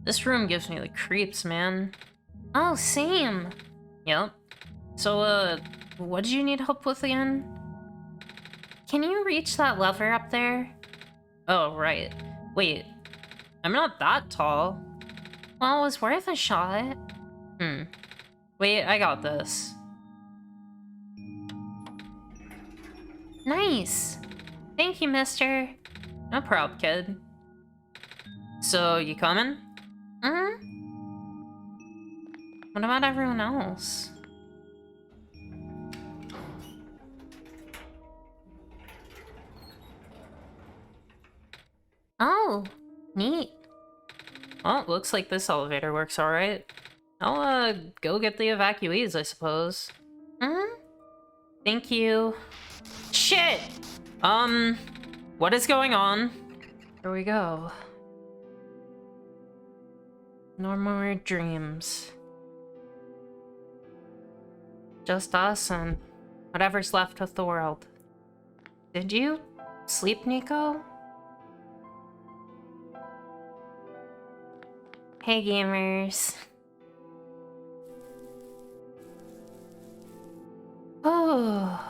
This room gives me the creeps, man. Oh, same. Yep. So, what did you need help with again? Can you reach that lever up there? Oh, right. Wait, I'm not that tall. Well, it was worth a shot. Wait, I got this. Nice. Thank you, mister. No prob, kid. So, you coming? What about everyone else? Oh, neat. Well, looks like this elevator works alright. I'll, go get the evacuees, I suppose. Thank you. Shit! What is going on? Here we go. No more dreams. Just us and whatever's left of the world. Did you sleep, Niko? Hey, gamers. Oh.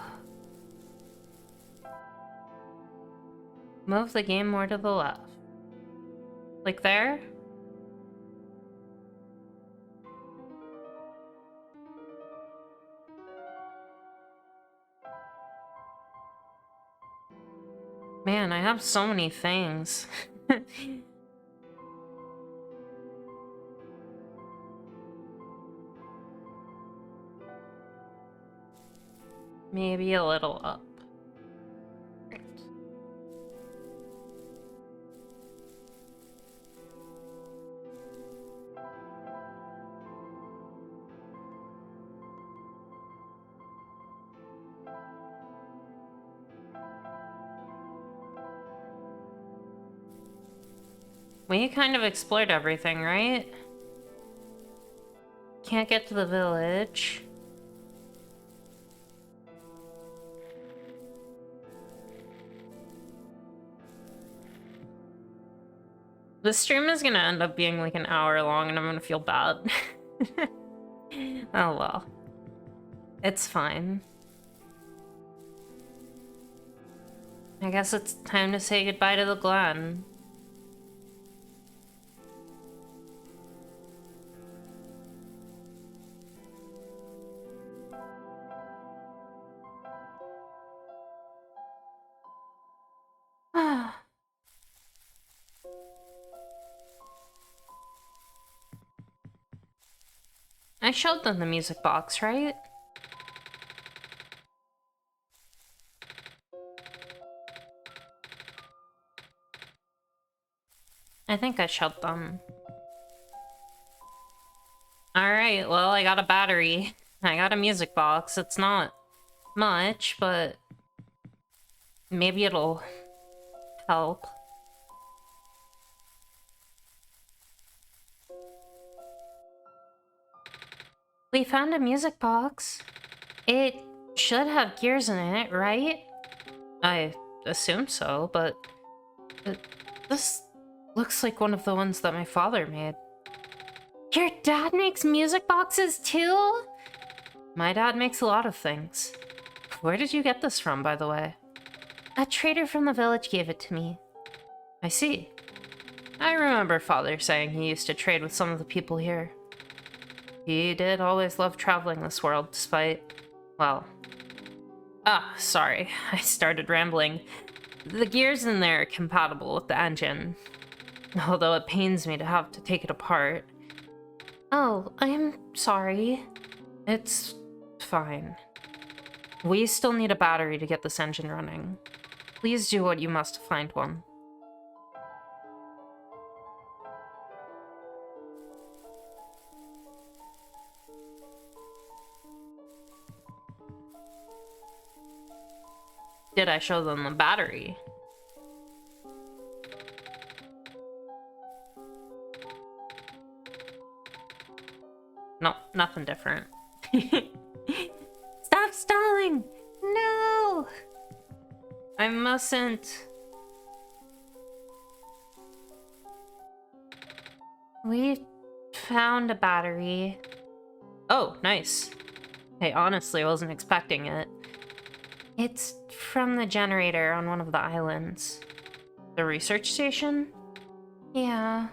Move the game more to the left. Like there? Man, I have so many things. Maybe a little up. We kind of explored everything, right? Can't get to the village. This stream is gonna end up being like an hour long and I'm gonna feel bad. Oh well. It's fine. I guess it's time to say goodbye to the Glen. I showed them the music box, right? I think I showed them. Alright, well, I got a battery. I got a music box. It's not much, but maybe it'll help. We found a music box. It should have gears in it, right? I assume so, but this looks like one of the ones that my father made. Your dad makes music boxes too? My dad makes a lot of things. Where did you get this from, by the way? A trader from the village gave it to me. I see. I remember father saying he used to trade with some of the people here. He did always love traveling this world, despite... well... sorry. I started rambling. The gears in there are compatible with the engine. Although it pains me to have to take it apart. Oh, I'm sorry. It's fine. We still need a battery to get this engine running. Please do what you must to find one. Did I show them the battery? No, nothing different. Stop stalling! No! I mustn't. We found a battery. Oh, nice. I honestly wasn't expecting it. It's from the generator on one of the islands. The research station? Yeah.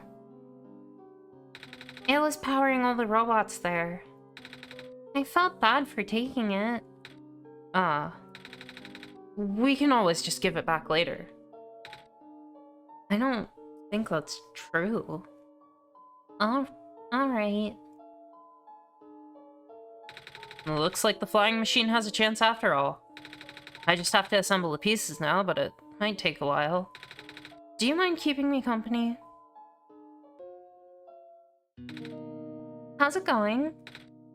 It was powering all the robots there. I felt bad for taking it. We can always just give it back later. I don't think that's true. Alright. Looks like the flying machine has a chance after all. I just have to assemble the pieces now, but it might take a while. Do you mind keeping me company? How's it going?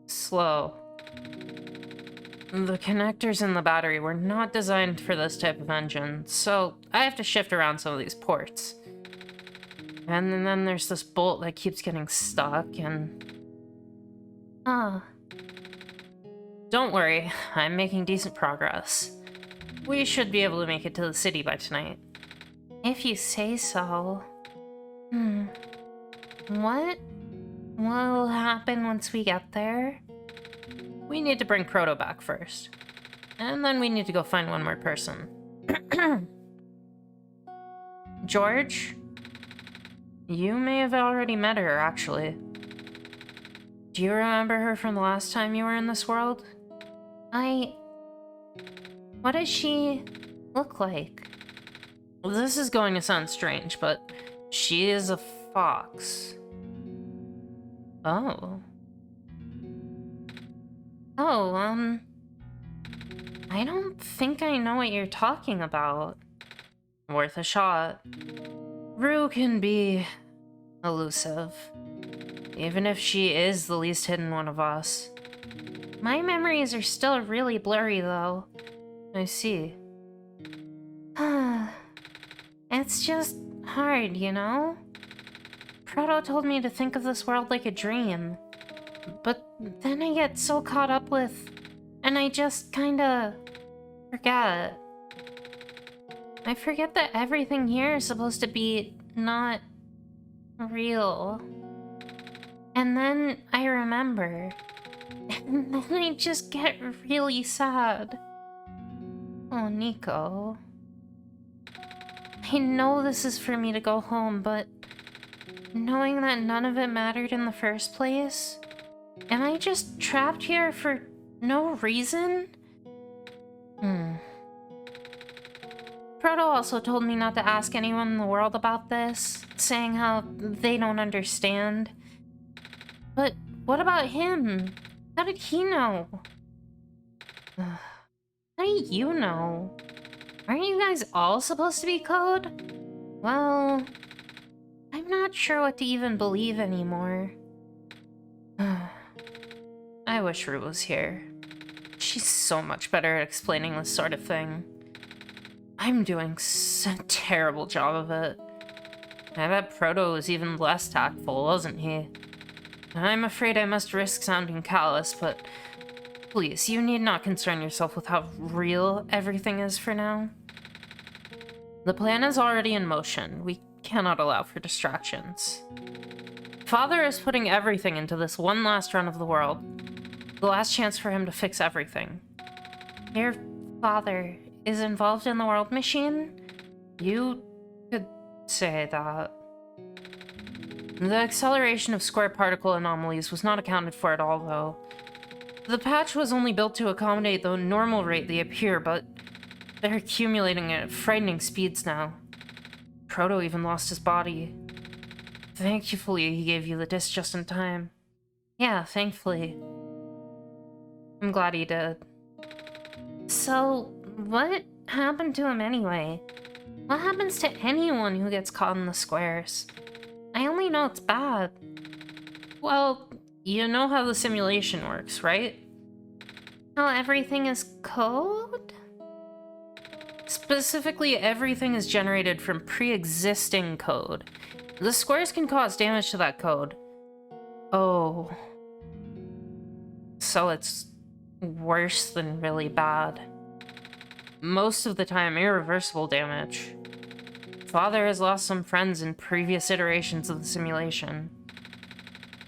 Slow. The connectors in the battery were not designed for this type of engine, so I have to shift around some of these ports. And then there's this bolt that keeps getting stuck, and... Don't worry, I'm making decent progress. We should be able to make it to the city by tonight. If you say so. What will happen once we get there? We need to bring Proto back first. And then we need to go find one more person. George? You may have already met her, actually. Do you remember her from the last time you were in this world? What does she look like? This is going to sound strange, but she is a fox. Oh. I don't think I know what you're talking about. Worth a shot. Rue can be elusive, even if she is the least hidden one of us. My memories are still really blurry, though. I see. It's just hard, you know? Proto told me to think of this world like a dream. But then I get so caught up with... and I just kinda... forget. I forget that everything here is supposed to be not... real. And then I remember. And then I just get really sad. Oh, Niko. I know this is for me to go home, but... knowing that none of it mattered in the first place... am I just trapped here for no reason? Proto also told me not to ask anyone in the world about this, saying how they don't understand. But what about him? How did he know? How do you know? Aren't you guys all supposed to be code? Well, I'm not sure what to even believe anymore. I wish Rue was here. She's so much better at explaining this sort of thing. I'm doing a terrible job of it. I bet Proto was even less tactful, wasn't he? I'm afraid I must risk sounding callous, but please, you need not concern yourself with how real everything is for now. The plan is already in motion. We cannot allow for distractions. Father is putting everything into this one last run of the world. The last chance for him to fix everything. Your father is involved in the world machine? You could say that. The acceleration of square particle anomalies was not accounted for at all, though. The patch was only built to accommodate the normal rate they appear, but they're accumulating at frightening speeds now. Proto even lost his body. Thankfully, he gave you the disc just in time. Yeah, thankfully. I'm glad he did. So, what happened to him anyway? What happens to anyone who gets caught in the squares? I only know it's bad. Well, you know how the simulation works, right? How everything is code? Specifically, everything is generated from pre-existing code. The squares can cause damage to that code. Oh. So it's worse than really bad. Most of the time, irreversible damage. Father has lost some friends in previous iterations of the simulation.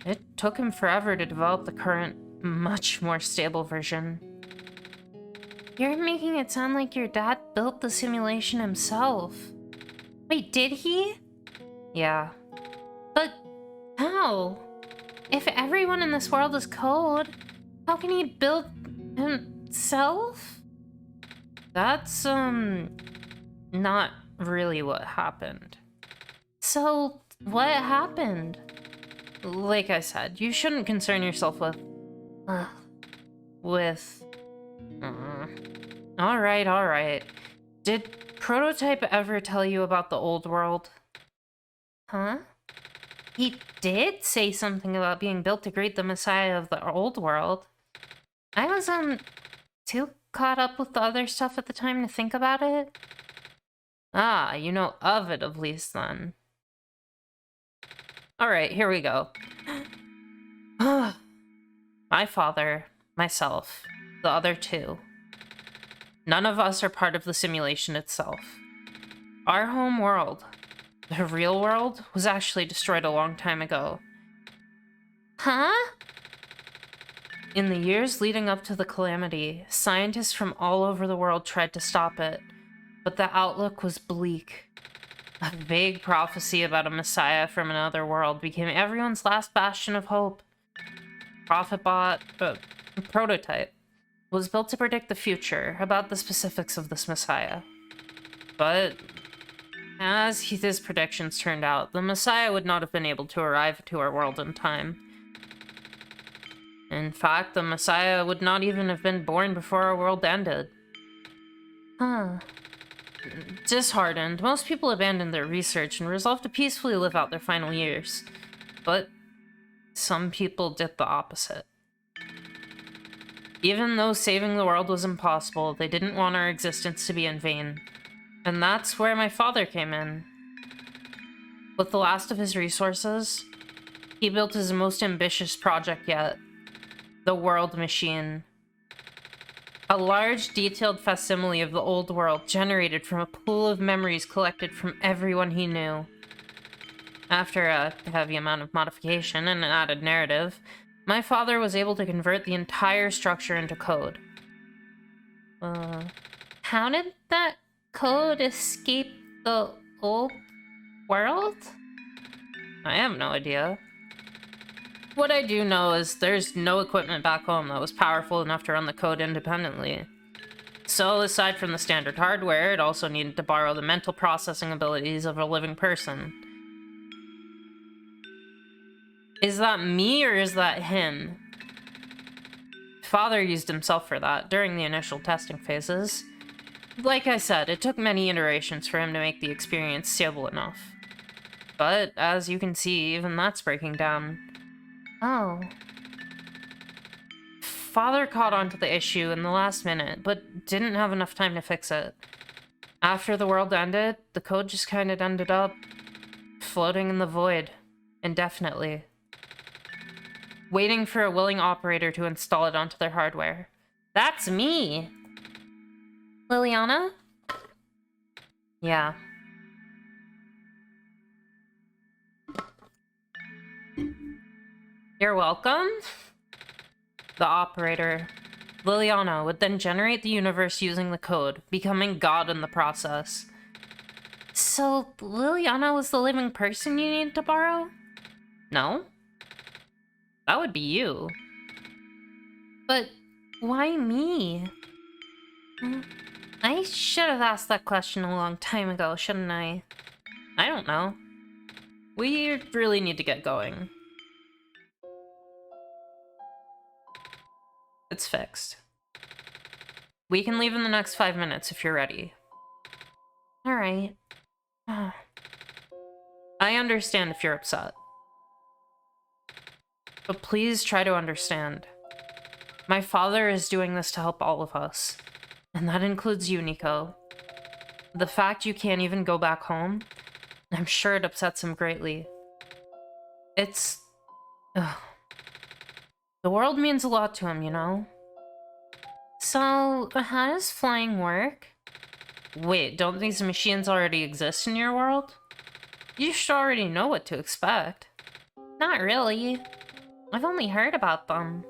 It took him forever to develop the current, much more stable version. You're making it sound like your dad built the simulation himself. Wait, did he? Yeah. But how? If everyone in this world is code, how can he build himself? That's, not really what happened. So, what happened? Like I said, you shouldn't concern yourself with... Alright. Did Prototype ever tell you about the old world? Huh? He did say something about being built to greet the Messiah of the old world. I was, too caught up with the other stuff at the time to think about it. Ah, you know of it at least then. Alright, here we go. My father, myself, the other two. None of us are part of the simulation itself. Our home world, the real world, was actually destroyed a long time ago. Huh? In the years leading up to the calamity, scientists from all over the world tried to stop it, but the outlook was bleak. A vague prophecy about a messiah from another world became everyone's last bastion of hope. Prototype was built to predict the future about the specifics of this messiah. But as his predictions turned out, the messiah would not have been able to arrive to our world in time. In fact, the messiah would not even have been born before our world ended. Huh. Disheartened, most people abandoned their research and resolved to peacefully live out their final years. But some people did the opposite. Even though saving the world was impossible, they didn't want our existence to be in vain. And that's where my father came in. With the last of his resources, he built his most ambitious project yet, the World Machine. A large, detailed facsimile of the old world generated from a pool of memories collected from everyone he knew. After a heavy amount of modification and an added narrative, my father was able to convert the entire structure into code. How did that code escape the old world? I have no idea. What I do know is there's no equipment back home that was powerful enough to run the code independently. So, aside from the standard hardware, it also needed to borrow the mental processing abilities of a living person. Is that me or is that him? Father used himself for that during the initial testing phases. Like I said, it took many iterations for him to make the experience stable enough. But, as you can see, even that's breaking down. Oh. Father caught on to the issue in the last minute, but didn't have enough time to fix it. After the world ended, the code just kind of ended up floating in the void, indefinitely. Waiting for a willing operator to install it onto their hardware. That's me! Liliana? Yeah. You're welcome? The operator, Liliana, would then generate the universe using the code, becoming God in the process. So, Liliana was the living person you needed to borrow? No? That would be you. But why me? I should have asked that question a long time ago, shouldn't I? I don't know. We really need to get going. It's fixed. We can leave in the next 5 minutes if you're ready. Alright. I understand if you're upset. But please try to understand. My father is doing this to help all of us. And that includes you, Niko. The fact you can't even go back home, I'm sure it upsets him greatly. It's... The world means a lot to him, you know? So, how does flying work? Wait, don't these machines already exist in your world? You should already know what to expect. Not really. I've only heard about them.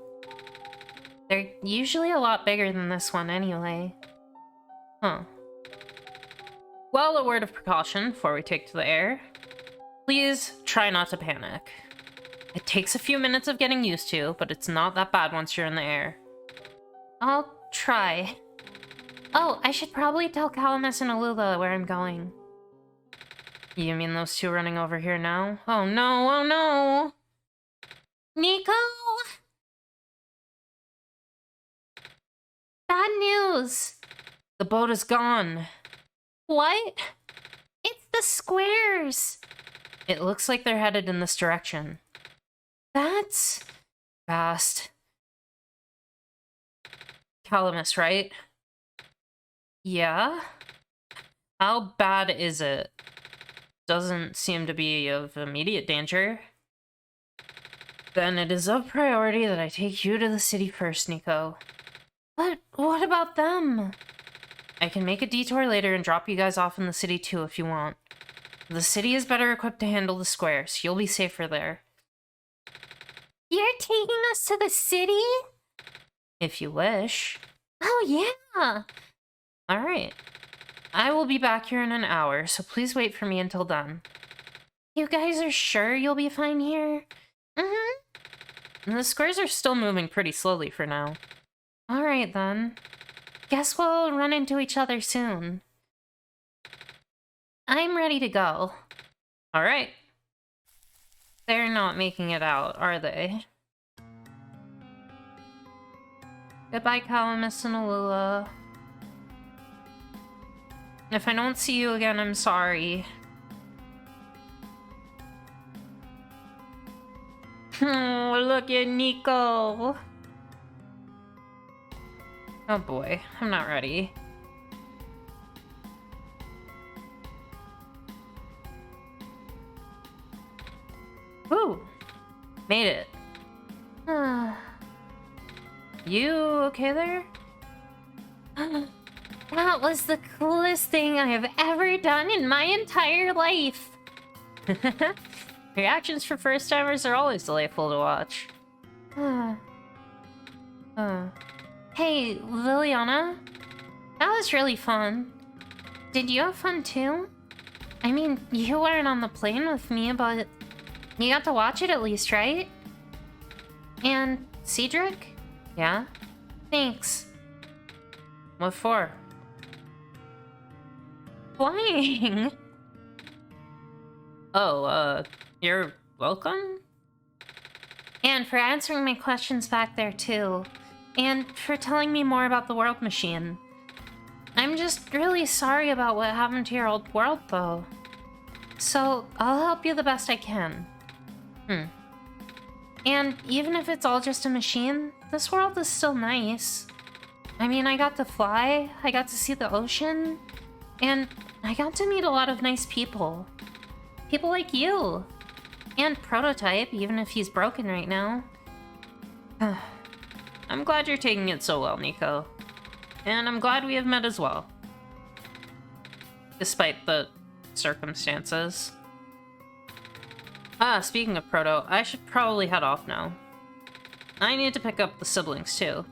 They're usually a lot bigger than this one anyway. Huh. Well, a word of precaution before we take to the air. Please try not to panic. It takes a few minutes of getting used to, but it's not that bad once you're in the air. I'll try. Oh, I should probably tell Calamus and Alula where I'm going. You mean those two running over here now? Oh no, oh no! Niko! Bad news! The boat is gone. What? It's the squares! It looks like they're headed in this direction. That's... fast. Calamus, right? Yeah? How bad is it? Doesn't seem to be of immediate danger. Then it is of priority that I take you to the city first, Niko. But what about them? I can make a detour later and drop you guys off in the city too if you want. The city is better equipped to handle the squares. You'll be safer there. You're taking us to the city? If you wish. Oh yeah! Alright. I will be back here in an hour, so please wait for me until then. You guys are sure you'll be fine here? Mm-hmm. The squares are still moving pretty slowly for now. Alright then. Guess we'll run into each other soon. I'm ready to go. Alright. They're not making it out, are they? Goodbye, Calamus and Alula. If I don't see you again, I'm sorry. Oh, look at Niko. Oh boy, I'm not ready. Woo! Made it. You okay there? That was the coolest thing I have ever done in my entire life. Reactions for first-timers are always delightful to watch. Hey, Liliana? That was really fun. Did you have fun too? I mean, you weren't on the plane with me, but you got to watch it at least, right? And Cedric? Yeah? Thanks. What for? Flying! Oh, you're welcome? And for answering my questions back there too. And for telling me more about the world machine. I'm just really sorry about what happened to your old world though. So, I'll help you the best I can. And even if it's all just a machine, this world is still nice. I mean, I got to fly, I got to see the ocean, and I got to meet a lot of nice people. People like you. And Prototype, even if he's broken right now. I'm glad you're taking it so well, Niko. And I'm glad we have met as well. Despite the circumstances. Speaking of Proto, I should probably head off now. I need to pick up the siblings, too.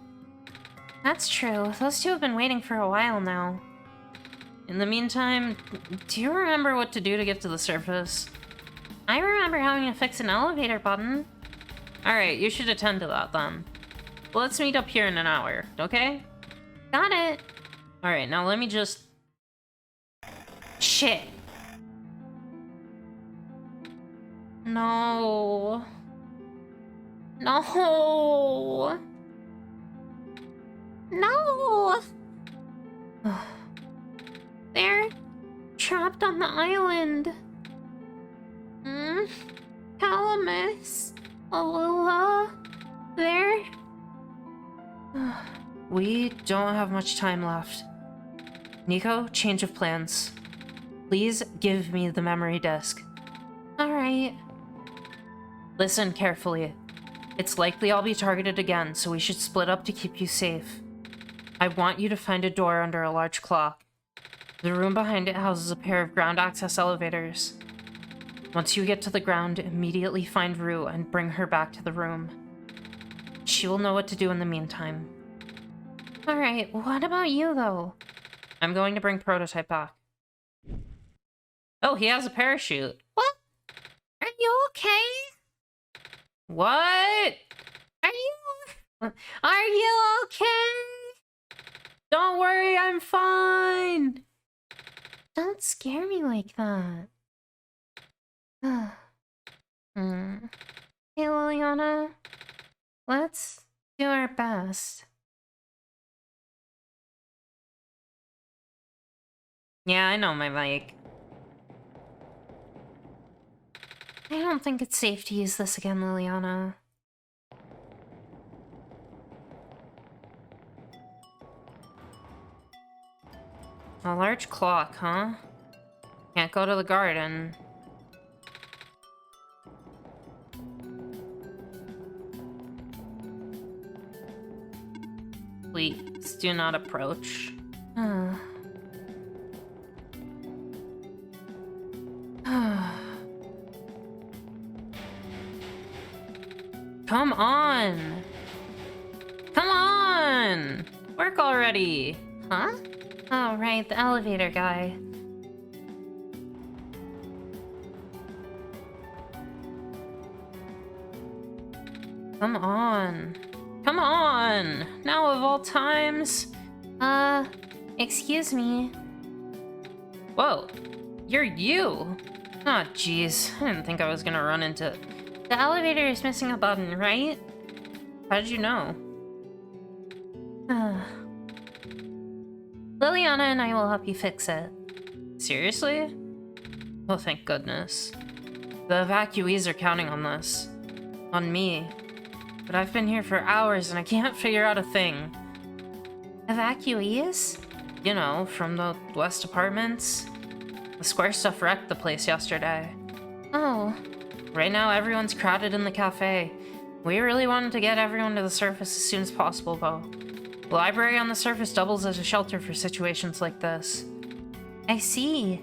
That's true. Those two have been waiting for a while now. In the meantime, do you remember what to do to get to the surface? I remember having to fix an elevator button. Alright, you should attend to that then. Let's meet up here in an hour, okay? Got it. Alright, now let me just... Shit. No. No. No. They're trapped on the island. Calamus, Alula, there. We don't have much time left. Niko, change of plans. Please give me the memory disk. Alright. Listen carefully. It's likely I'll be targeted again, so we should split up to keep you safe. I want you to find a door under a large clock. The room behind it houses a pair of ground access elevators. Once you get to the ground, immediately find Rue and bring her back to the room. She will know what to do in the meantime. Alright, what about you, though? I'm going to bring Prototype back. Oh, he has a parachute. What? Are you okay? What? Are you okay? Don't worry, I'm fine. Don't scare me like that. Hey, Liliana. Let's do our best. Yeah, I know my mic. I don't think it's safe to use this again, Liliana. A large clock, huh? Can't go to the garden. Please, do not approach. Come on! Come on! Work already! Huh? Oh, right, the elevator guy. Come on. Come on! Now of all times! Excuse me. Whoa, you're you! Oh, jeez, I didn't think I was gonna run into... The elevator is missing a button, right? How did you know? Liliana and I will help you fix it. Seriously? Oh, thank goodness. The evacuees are counting on this. On me. But I've been here for hours and I can't figure out a thing. Evacuees? You know, from the West apartments. The square stuff wrecked the place yesterday. Oh. Right now, everyone's crowded in the cafe. We really wanted to get everyone to the surface as soon as possible, though. The library on the surface doubles as a shelter for situations like this. I see.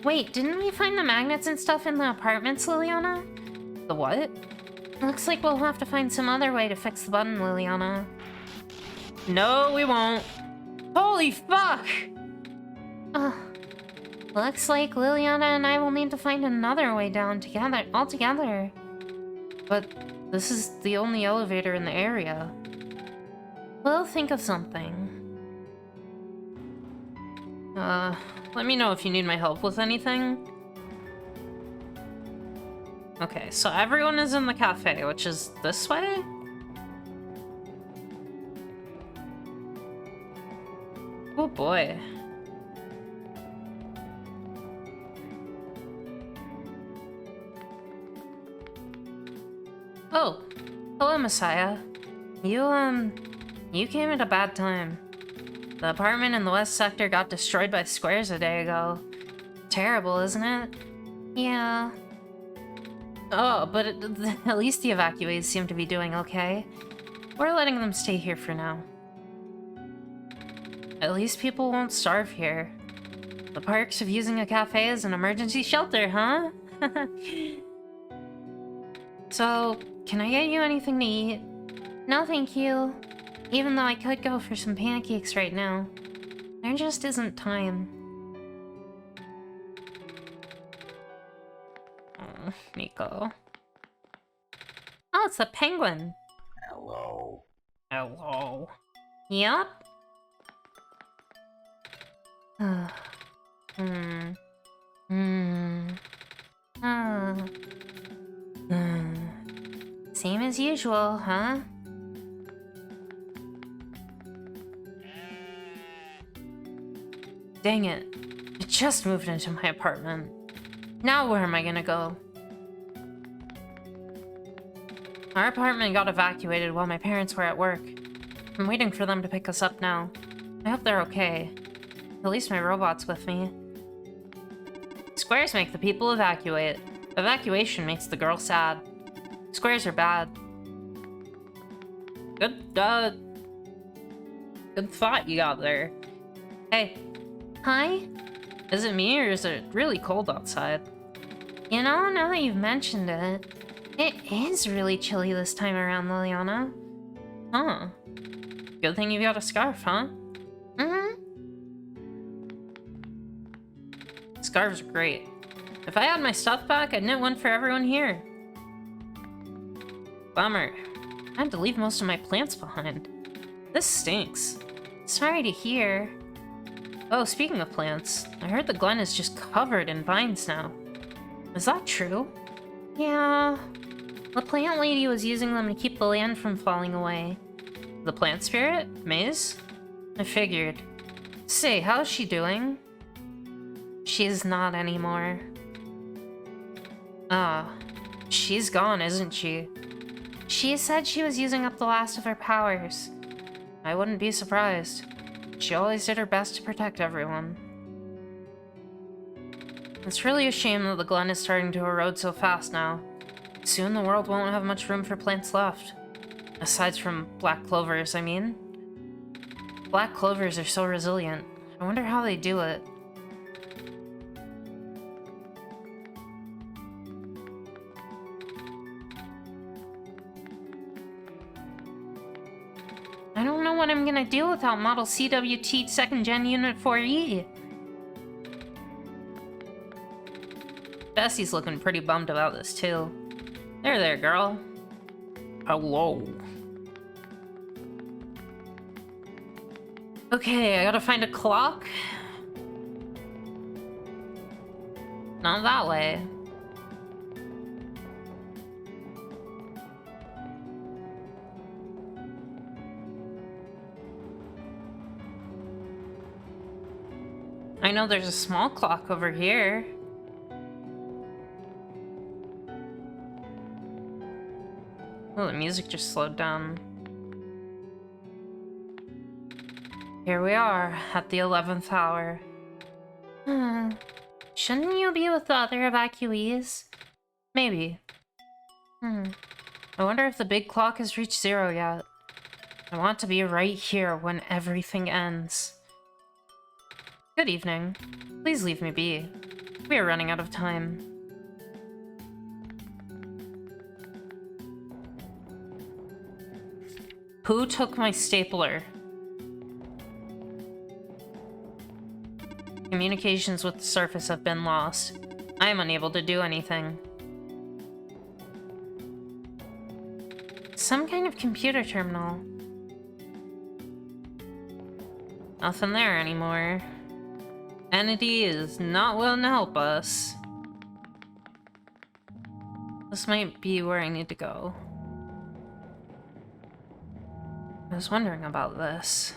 Wait, didn't we find the magnets and stuff in the apartments, Liliana? The what? Looks like we'll have to find some other way to fix the button, Liliana. No, we won't. Holy fuck! Looks like Liliana and I will need to find another way down altogether. But this is the only elevator in the area. We'll think of something. Let me know if you need my help with anything. Okay, so everyone is in the cafe, which is this way? Oh boy. Oh, hello, Messiah. You came at a bad time. The apartment in the west sector got destroyed by squares a day ago. Terrible, isn't it? Yeah. Oh, but at least the evacuees seem to be doing okay. We're letting them stay here for now. At least people won't starve here. The perks of using a cafe as an emergency shelter, huh? So, can I get you anything to eat? No, thank you. Even though I could go for some pancakes right now. There just isn't time. Oh, Niko. Oh, it's the penguin. Hello. Hello. Yup. Same as usual, huh? Dang it. I just moved into my apartment. Now where am I gonna go? Our apartment got evacuated while my parents were at work. I'm waiting for them to pick us up now. I hope they're okay. At least my robot's with me. Squares make the people evacuate. Evacuation makes the girl sad. Squares are bad. Good thought you got there. Hey. Hi? Is it me or is it really cold outside? You know, now that you've mentioned it, it is really chilly this time around, Liliana. Huh. Good thing you got a scarf, huh? Mm-hmm. Scarves are great. If I had my stuff back, I'd knit one for everyone here. Bummer. I had to leave most of my plants behind. This stinks. Sorry to hear. Oh, speaking of plants, I heard the Glen is just covered in vines now. Is that true? Yeah. The plant lady was using them to keep the land from falling away. The plant spirit? Maize? I figured. Say, how's she doing? She's not anymore. Ah, she's gone, isn't she? She said she was using up the last of her powers. I wouldn't be surprised. She always did her best to protect everyone. It's really a shame that the Glen is starting to erode so fast now. Soon the world won't have much room for plants left. Aside from black clovers, I mean. Black clovers are so resilient. I wonder how they do it. I don't know what I'm gonna do without Model CWT 2nd Gen Unit 4E. Bessie's looking pretty bummed about this too. There, girl. Hello. Okay, I gotta find a clock. Not that way. I know there's a small clock over here. Oh, the music just slowed down. Here we are, at the 11th hour. Shouldn't you be with the other evacuees? Maybe. I wonder if the big clock has reached 0 yet. I want to be right here when everything ends. Good evening. Please leave me be. We are running out of time. Who took my stapler? Communications with the surface have been lost. I am unable to do anything. Some kind of computer terminal. Nothing there anymore. Entity is not willing to help us. This might be where I need to go. I was wondering about this.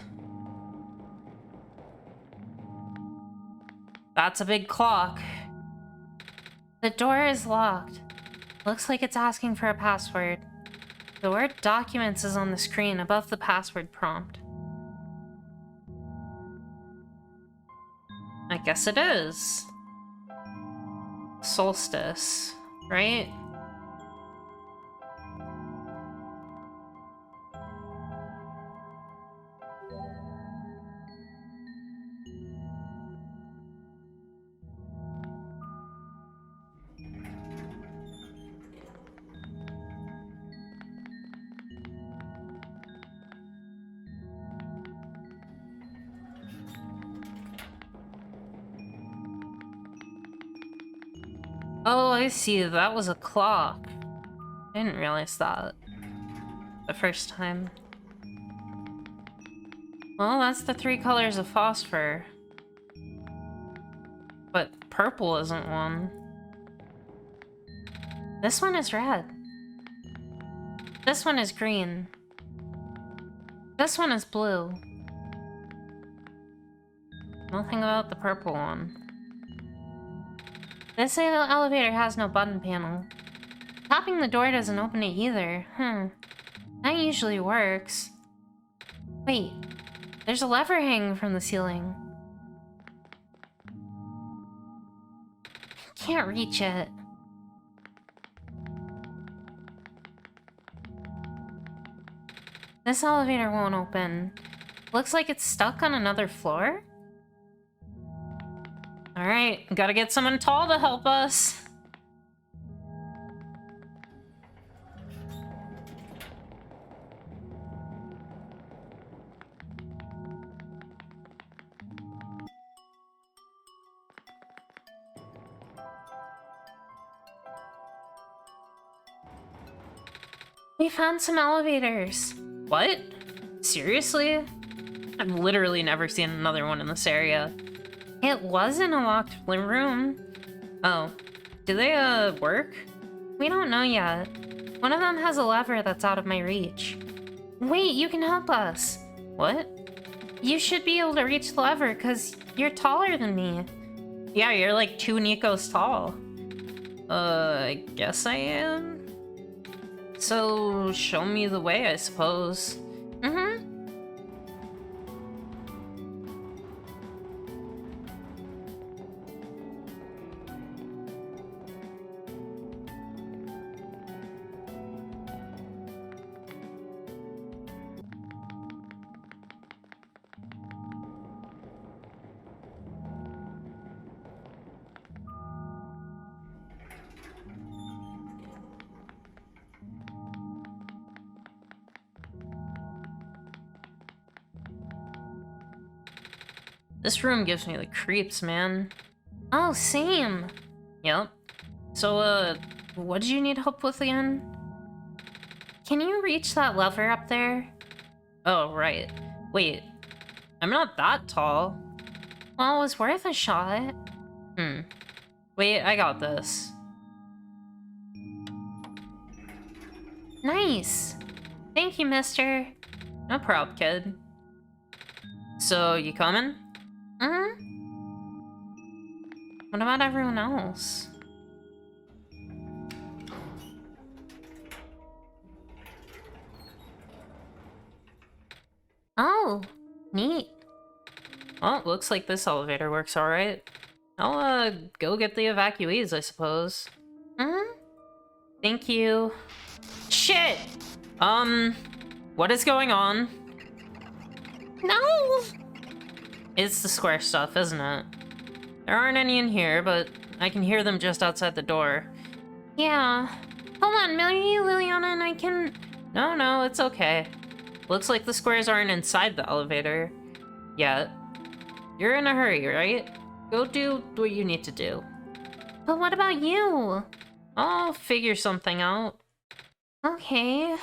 That's a big clock. The door is locked. Looks like it's asking for a password. The word documents is on the screen above the password prompt. I guess it is. Solstice, right? Oh, I see. That was a clock. I didn't realize that the first time. Well, that's the 3 colors of phosphor. But purple isn't one. This one is red. This one is green. This one is blue. Nothing about the purple one. This elevator has no button panel. Tapping the door doesn't open it either. That usually works. Wait, there's a lever hanging from the ceiling. Can't reach it. This elevator won't open. Looks like it's stuck on another floor? Alright, gotta get someone tall to help us. We found some elevators. What? Seriously? I've literally never seen another one in this area. It wasn't a locked room. Oh. Do they, work? We don't know yet. One of them has a lever that's out of my reach. Wait, you can help us. What? You should be able to reach the lever, because you're taller than me. Yeah, you're like 2 Nikos tall. I guess I am? So, show me the way, I suppose. Mm-hmm. This room gives me the creeps, man. Oh, same. Yep. So, what did you need help with again? Can you reach that lever up there? Oh, right. Wait. I'm not that tall. Well, it was worth a shot. Wait, I got this. Nice. Thank you, mister. No problem, kid. So, you coming? What about everyone else? Oh, neat. Well, looks like this elevator works alright. I'll, go get the evacuees, I suppose. Thank you. Shit! What is going on? No! It's the square stuff, isn't it? There aren't any in here, but I can hear them just outside the door. Yeah. Hold on, maybe Liliana and I can... No, it's okay. Looks like the squares aren't inside the elevator. Yet. You're in a hurry, right? Go do what you need to do. But what about you? I'll figure something out. Okay.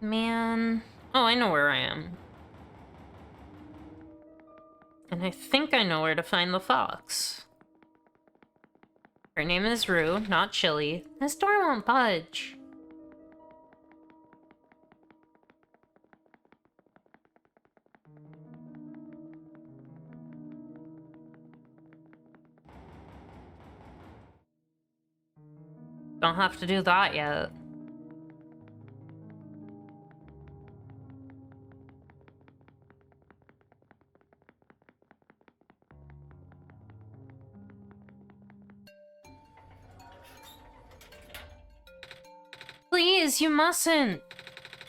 Man. Oh, I know where I am. And I think I know where to find the fox. Her name is Rue, not Chili. This door won't budge. Don't have to do that yet. Please, you mustn't.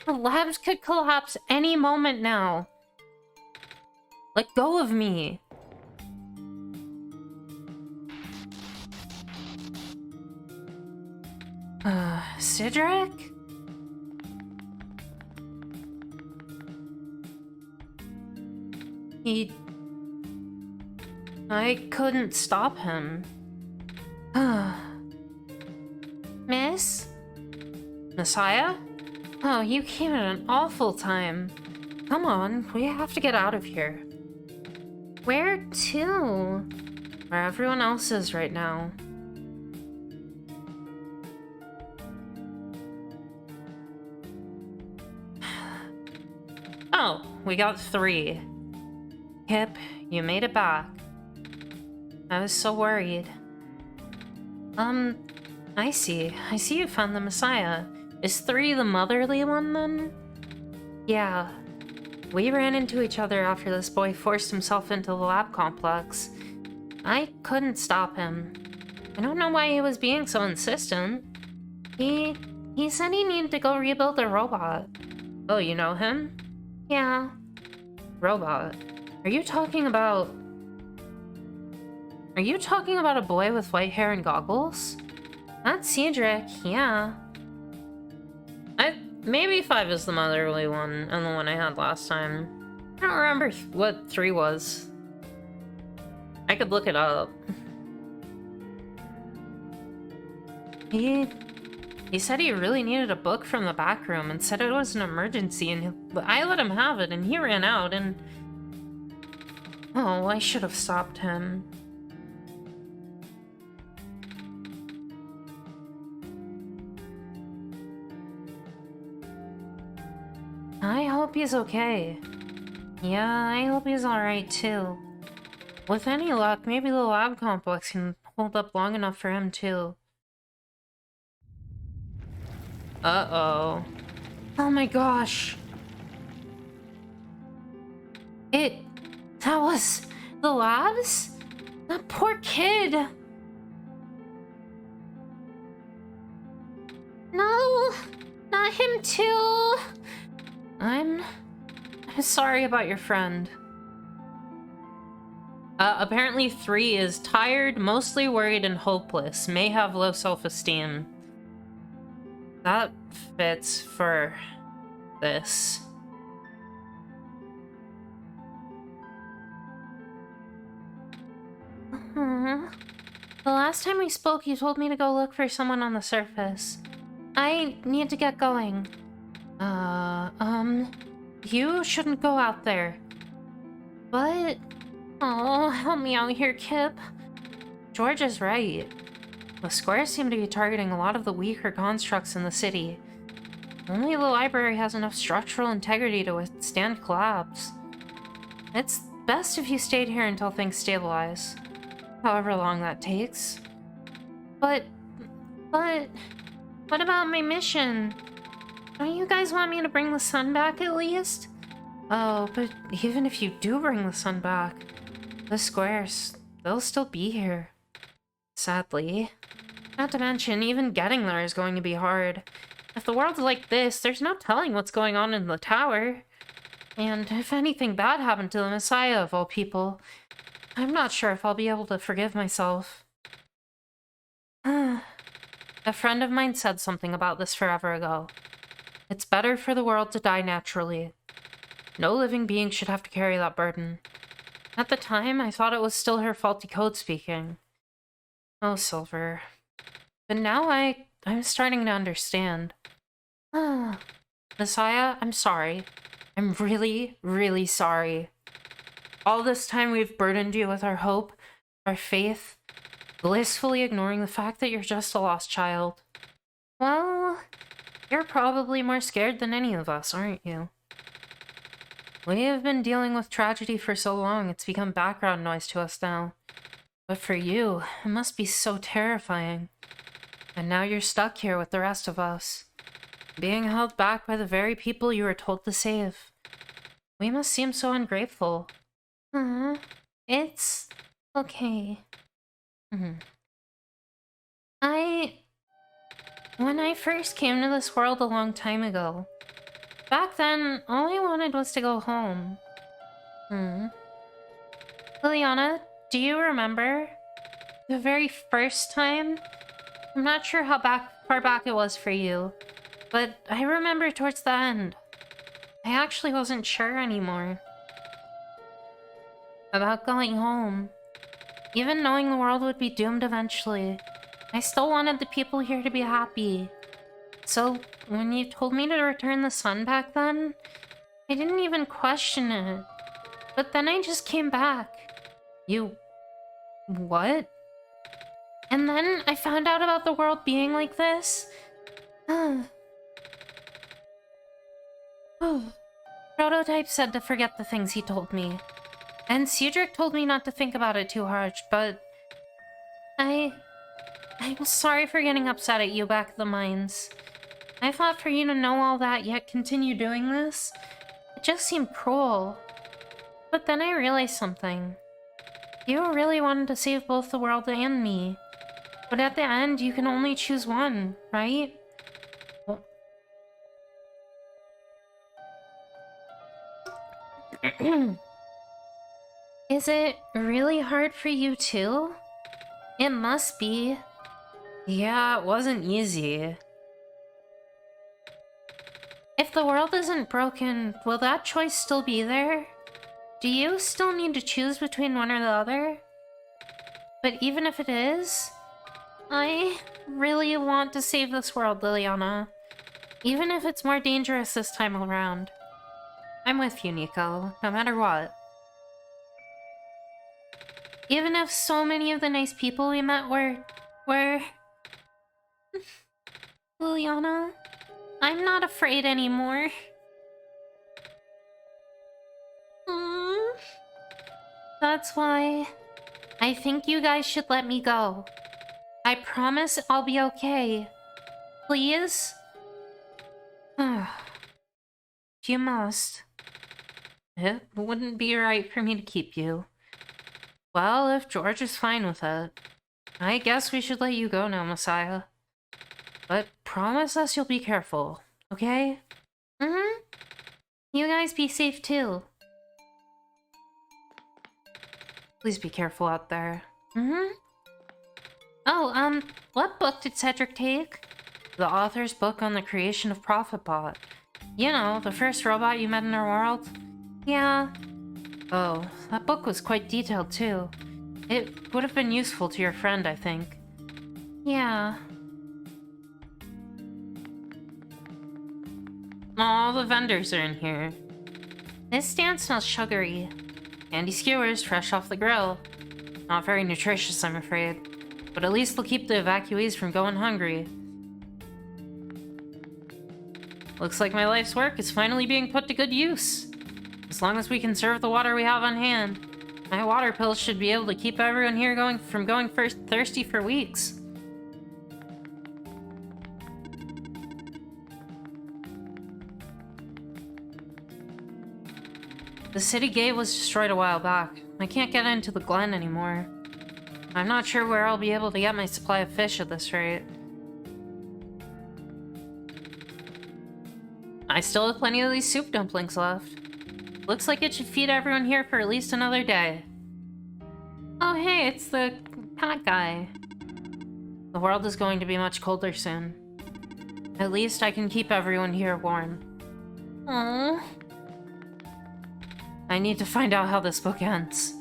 The labs could collapse any moment now. Let go of me. Cedric? I couldn't stop him. Miss? Messiah? Oh, you came at an awful time. Come on, we have to get out of here. Where to? Where everyone else is right now. Oh, we got 3. Kip, you made it back. I was so worried. I see you found the Messiah. Is 3 the motherly one, then? Yeah. We ran into each other after this boy forced himself into the lab complex. I couldn't stop him. I don't know why he was being so insistent. He said he needed to go rebuild a robot. Oh, you know him? Yeah. Robot. Are you talking about a boy with white hair and goggles? Not Cedric, yeah. Maybe 5 is the motherly one, and the one I had last time. I don't remember what 3 was. I could look it up. He said he really needed a book from the back room and said it was an emergency, and I let him have it, and he ran out, and... Oh, I should have stopped him. I hope he's okay. Yeah, I hope he's alright too. With any luck, maybe the lab complex can hold up long enough for him too. Uh-oh. Oh my gosh. That was the labs? That poor kid. No, not him too. I'm sorry about your friend. Apparently 3 is tired, mostly worried, and hopeless. May have low self-esteem. That fits for this. The last time we spoke, you told me to go look for someone on the surface. I need to get going. You shouldn't go out there. But... Oh, help me out here, Kip. George is right. The squares seem to be targeting a lot of the weaker constructs in the city. Only the library has enough structural integrity to withstand collapse. It's best if you stayed here until things stabilize. However long that takes. But... what about my mission? Don't you guys want me to bring the sun back at least? Oh, but even if you do bring the sun back, the squares, they'll still be here. Sadly. Not to mention, even getting there is going to be hard. If the world's like this, there's no telling what's going on in the tower. And if anything bad happened to the Messiah of all people, I'm not sure if I'll be able to forgive myself. A friend of mine said something about this forever ago. It's better for the world to die naturally. No living being should have to carry that burden. At the time, I thought it was still her faulty code speaking. Oh, Silver. But now I'm starting to understand. Messiah, I'm sorry. I'm really, really sorry. All this time we've burdened you with our hope, our faith, blissfully ignoring the fact that you're just a lost child. Well, you're probably more scared than any of us, aren't you? We have been dealing with tragedy for so long, it's become background noise to us now. But for you, it must be so terrifying. And now you're stuck here with the rest of us, being held back by the very people you were told to save. We must seem so ungrateful. It's okay. When I first came to this world a long time ago, back then, all I wanted was to go home. Liliana, do you remember? The very first time? I'm not sure how far back it was for you, but I remember towards the end. I actually wasn't sure anymore about going home. Even knowing the world would be doomed eventually, I still wanted the people here to be happy. So, when you told me to return the sun back then, I didn't even question it. But then I just came back. You... what? And then I found out about the world being like this. Prototype said to forget the things he told me. And Cedric told me not to think about it too hard, but... I'm sorry for getting upset at you back at the mines. I thought for you to know all that, yet continue doing this, it just seemed cruel. But then I realized something. You really wanted to save both the world and me. But at the end, you can only choose one, right? Is it really hard for you too? It must be. Yeah, it wasn't easy. If the world isn't broken, will that choice still be there? Do you still need to choose between one or the other? But even if it is, I really want to save this world, Liliana. Even if it's more dangerous this time around. I'm with you, Niko, no matter what. Even if so many of the nice people we met were... Liliana, I'm not afraid anymore. That's why I think you guys should let me go. I promise I'll be okay. Please? You must. It wouldn't be right for me to keep you. Well, if George is fine with it, I guess we should let you go now, Messiah. But promise us you'll be careful, okay? Mm-hmm. You guys be safe too. Please be careful out there. Mm-hmm. Oh, what book did Cedric take? The author's book on the creation of ProfitBot. You know, the first robot you met in our world? Yeah. Oh, that book was quite detailed too. It would have been useful to your friend, I think. Yeah. All the vendors are in here. This stand smells sugary. Candy skewers fresh off the grill. Not very nutritious, I'm afraid. But at least they'll keep the evacuees from going hungry. Looks like my life's work is finally being put to good use. As long as we conserve the water we have on hand, my water pills should be able to keep everyone here from going thirsty for weeks. The city gate was destroyed a while back. I can't get into the Glen anymore. I'm not sure where I'll be able to get my supply of fish at this rate. I still have plenty of these soup dumplings left. Looks like it should feed everyone here for at least another day. Oh hey, it's the cat guy. The world is going to be much colder soon. At least I can keep everyone here warm. Aww. I need to find out how this book ends.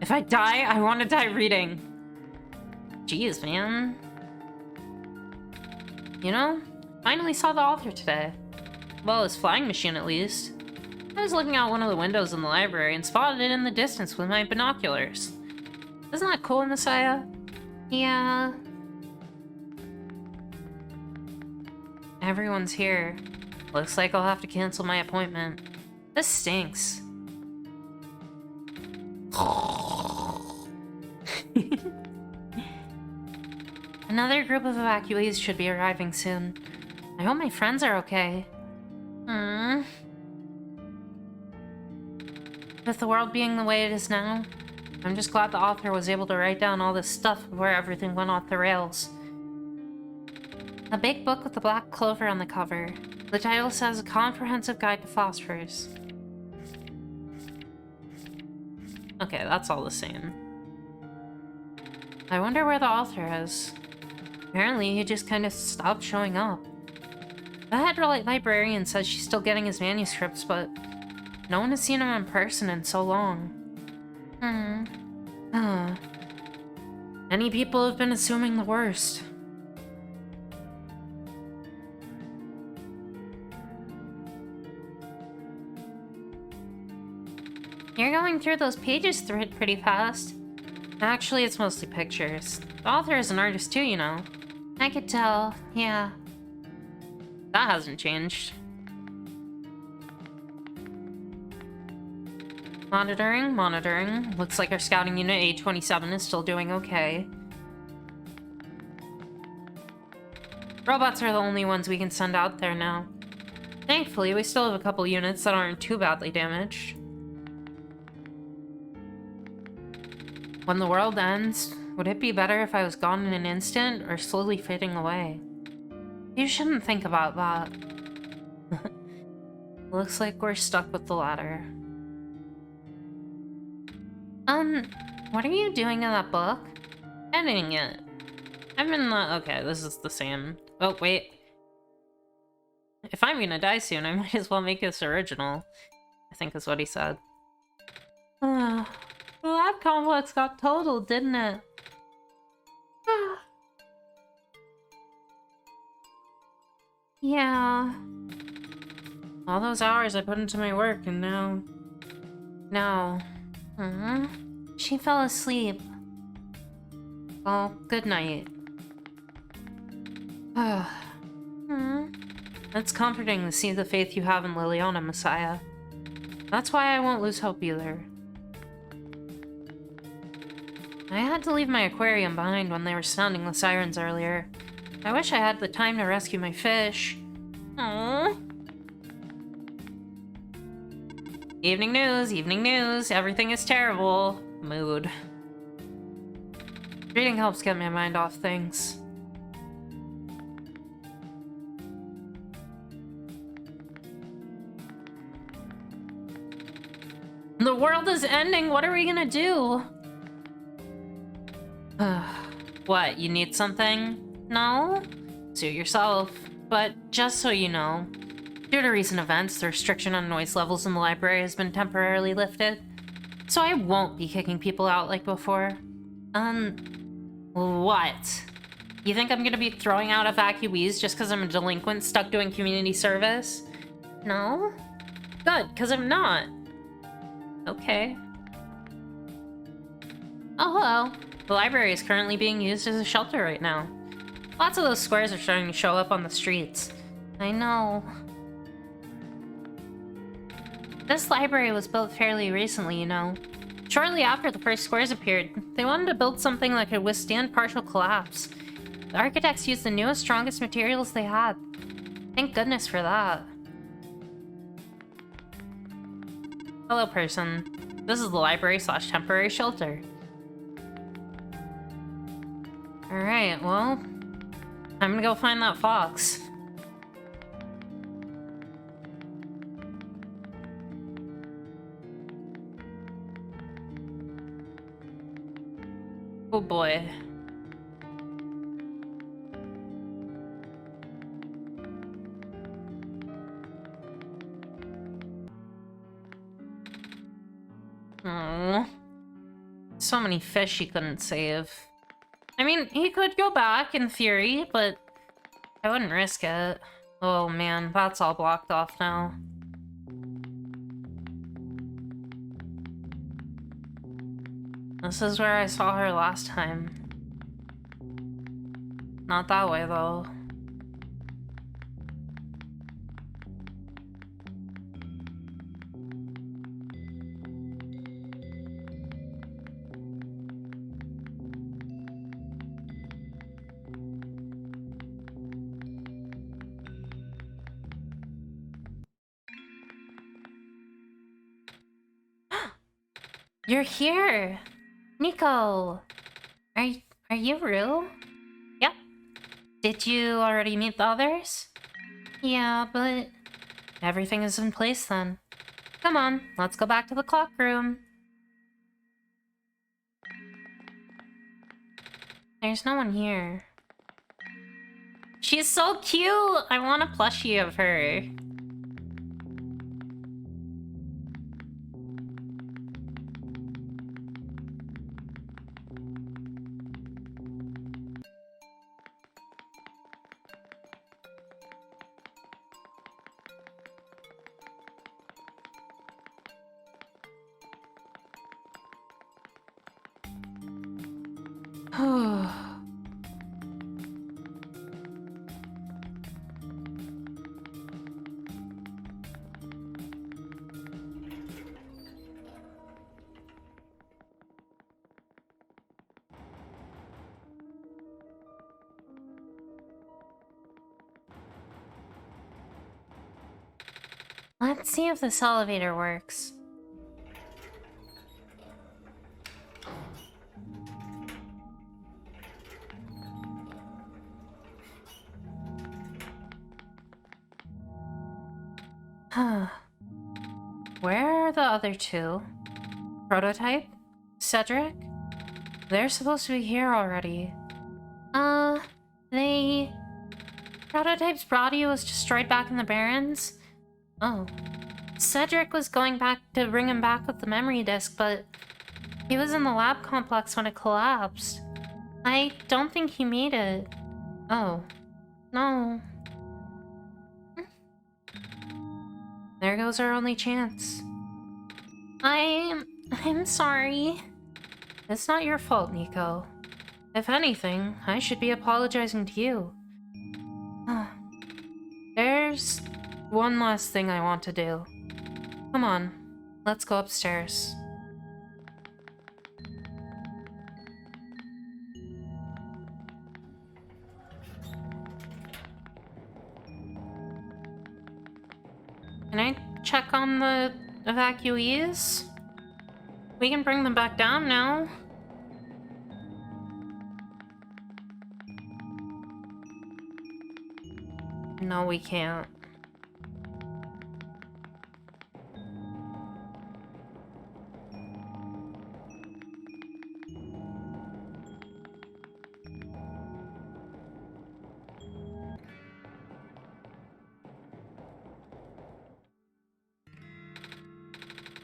If I die, I want to die reading. Jeez, man. You know, finally saw the author today. Well, his flying machine at least. I was looking out one of the windows in the library and spotted it in the distance with my binoculars. Isn't that cool, Messiah? Yeah. Everyone's here. Looks like I'll have to cancel my appointment. This stinks. Another group of evacuees should be arriving soon. I hope my friends are okay. With the world being the way it is now, I'm just glad the author was able to write down all this stuff before everything went off the rails. A big book with the black clover on the cover. The title says A Comprehensive Guide to Phosphors. Okay, that's all the same. I wonder where the author is. Apparently, he just kind of stopped showing up. The head librarian says she's still getting his manuscripts, but no one has seen him in person in so long. Many people have been assuming the worst. You're going through those pages pretty fast. Actually, it's mostly pictures. The author is an artist too, you know. I could tell, yeah. That hasn't changed. Monitoring, monitoring. Looks like our scouting unit A27 is still doing okay. Robots are the only ones we can send out there now. Thankfully, we still have a couple units that aren't too badly damaged. When the world ends, would it be better if I was gone in an instant or slowly fading away? You shouldn't think about that. Looks like we're stuck with the latter. What are you doing in that book? Editing it. I'm in the... Okay, this is the same. Oh, wait. If I'm gonna die soon, I might as well make this original. I think is what he said. The lab complex got totaled, didn't it? Yeah. All those hours I put into my work, and now... She fell asleep. Well, good night. It's comforting to see the faith you have in Liliana, Messiah. That's why I won't lose hope either. I had to leave my aquarium behind when they were sounding the sirens earlier. I wish I had the time to rescue my fish. Aww. Evening news, everything is terrible. Mood. Reading helps get my mind off things. The world is ending, what are we gonna do? What, you need something? No? Suit yourself. But just so you know, due to recent events, the restriction on noise levels in the library has been temporarily lifted. So I won't be kicking people out like before. What? You think I'm gonna be throwing out evacuees just because I'm a delinquent stuck doing community service? No? Good, because I'm not. Okay. Oh, hello. The library is currently being used as a shelter right now. Lots of those squares are starting to show up on the streets. I know. This library was built fairly recently, you know. Shortly after the first squares appeared, they wanted to build something that could withstand partial collapse. The architects used the newest, strongest materials they had. Thank goodness for that. Hello, person. This is the library/temporary shelter. Alright, well, I'm gonna go find that fox. Oh boy. Oh, so many fish he couldn't save. I mean, he could go back in theory, but I wouldn't risk it. Oh man, that's all blocked off now. This is where I saw her last time. Not that way, though. You're here! Niko! Are you Rue? Yep. Did you already meet the others? Yeah, but... Everything is in place then. Come on, let's go back to the clock room. There's no one here. She's so cute! I want a plushie of her. Let's see if this elevator works. Where are the other two? Prototype? Cedric? They're supposed to be here already. Prototype's body was destroyed back in the Barrens? Oh. Cedric was going back to bring him back with the memory disk, but he was in the lab complex when it collapsed. I don't think he made it. Oh. No. There goes our only chance. I'm sorry. It's not your fault, Niko. If anything, I should be apologizing to you. There's one last thing I want to do. Come on, let's go upstairs. Can I check on the evacuees? We can bring them back down now. No, we can't.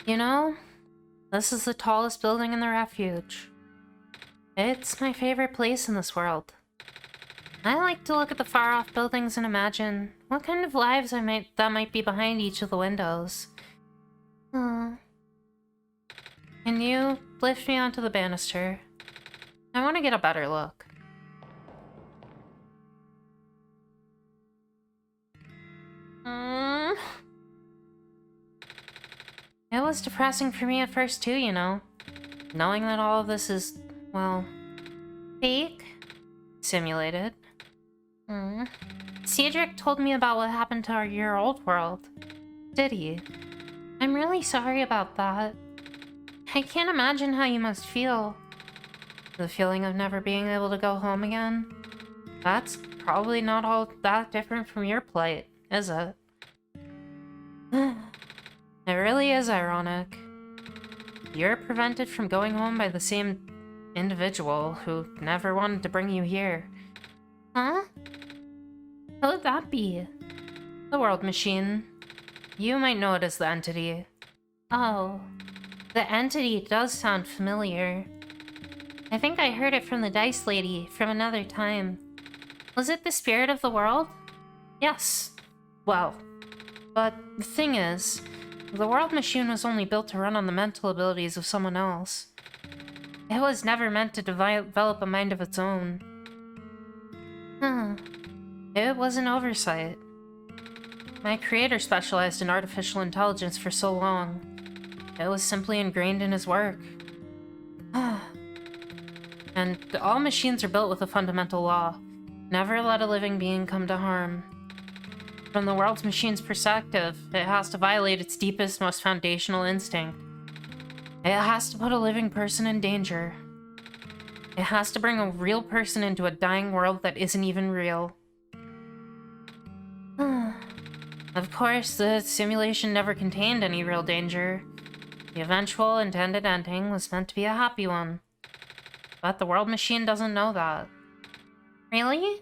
You know, this is the tallest building in the refuge. It's my favorite place in this world. I like to look at the far-off buildings and imagine what kind of lives that might be behind each of the windows. Can you lift me onto the banister? I want to get a better look. It was depressing for me at first too, you know. Knowing that all of this is, well, fake? Simulated. Cedric told me about what happened to your old world. Did he? I'm really sorry about that. I can't imagine how you must feel. The feeling of never being able to go home again? That's probably not all that different from your plight, is it? It really is ironic. You're prevented from going home by the same individual who never wanted to bring you here. Huh? Who would that be? The World Machine. You might know it as the Entity. Oh. The Entity does sound familiar. I think I heard it from the Dice Lady from another time. Was it the spirit of the world? Yes. Well, but the thing is, the World Machine was only built to run on the mental abilities of someone else. It was never meant to develop a mind of its own. It was an oversight. My creator specialized in artificial intelligence for so long. It was simply ingrained in his work. And all machines are built with a fundamental law. Never let a living being come to harm. From the World Machine's perspective, it has to violate its deepest, most foundational instinct. It has to put a living person in danger. It has to bring a real person into a dying world that isn't even real. Of course, the simulation never contained any real danger. The eventual intended ending was meant to be a happy one. But the World Machine doesn't know that. Really?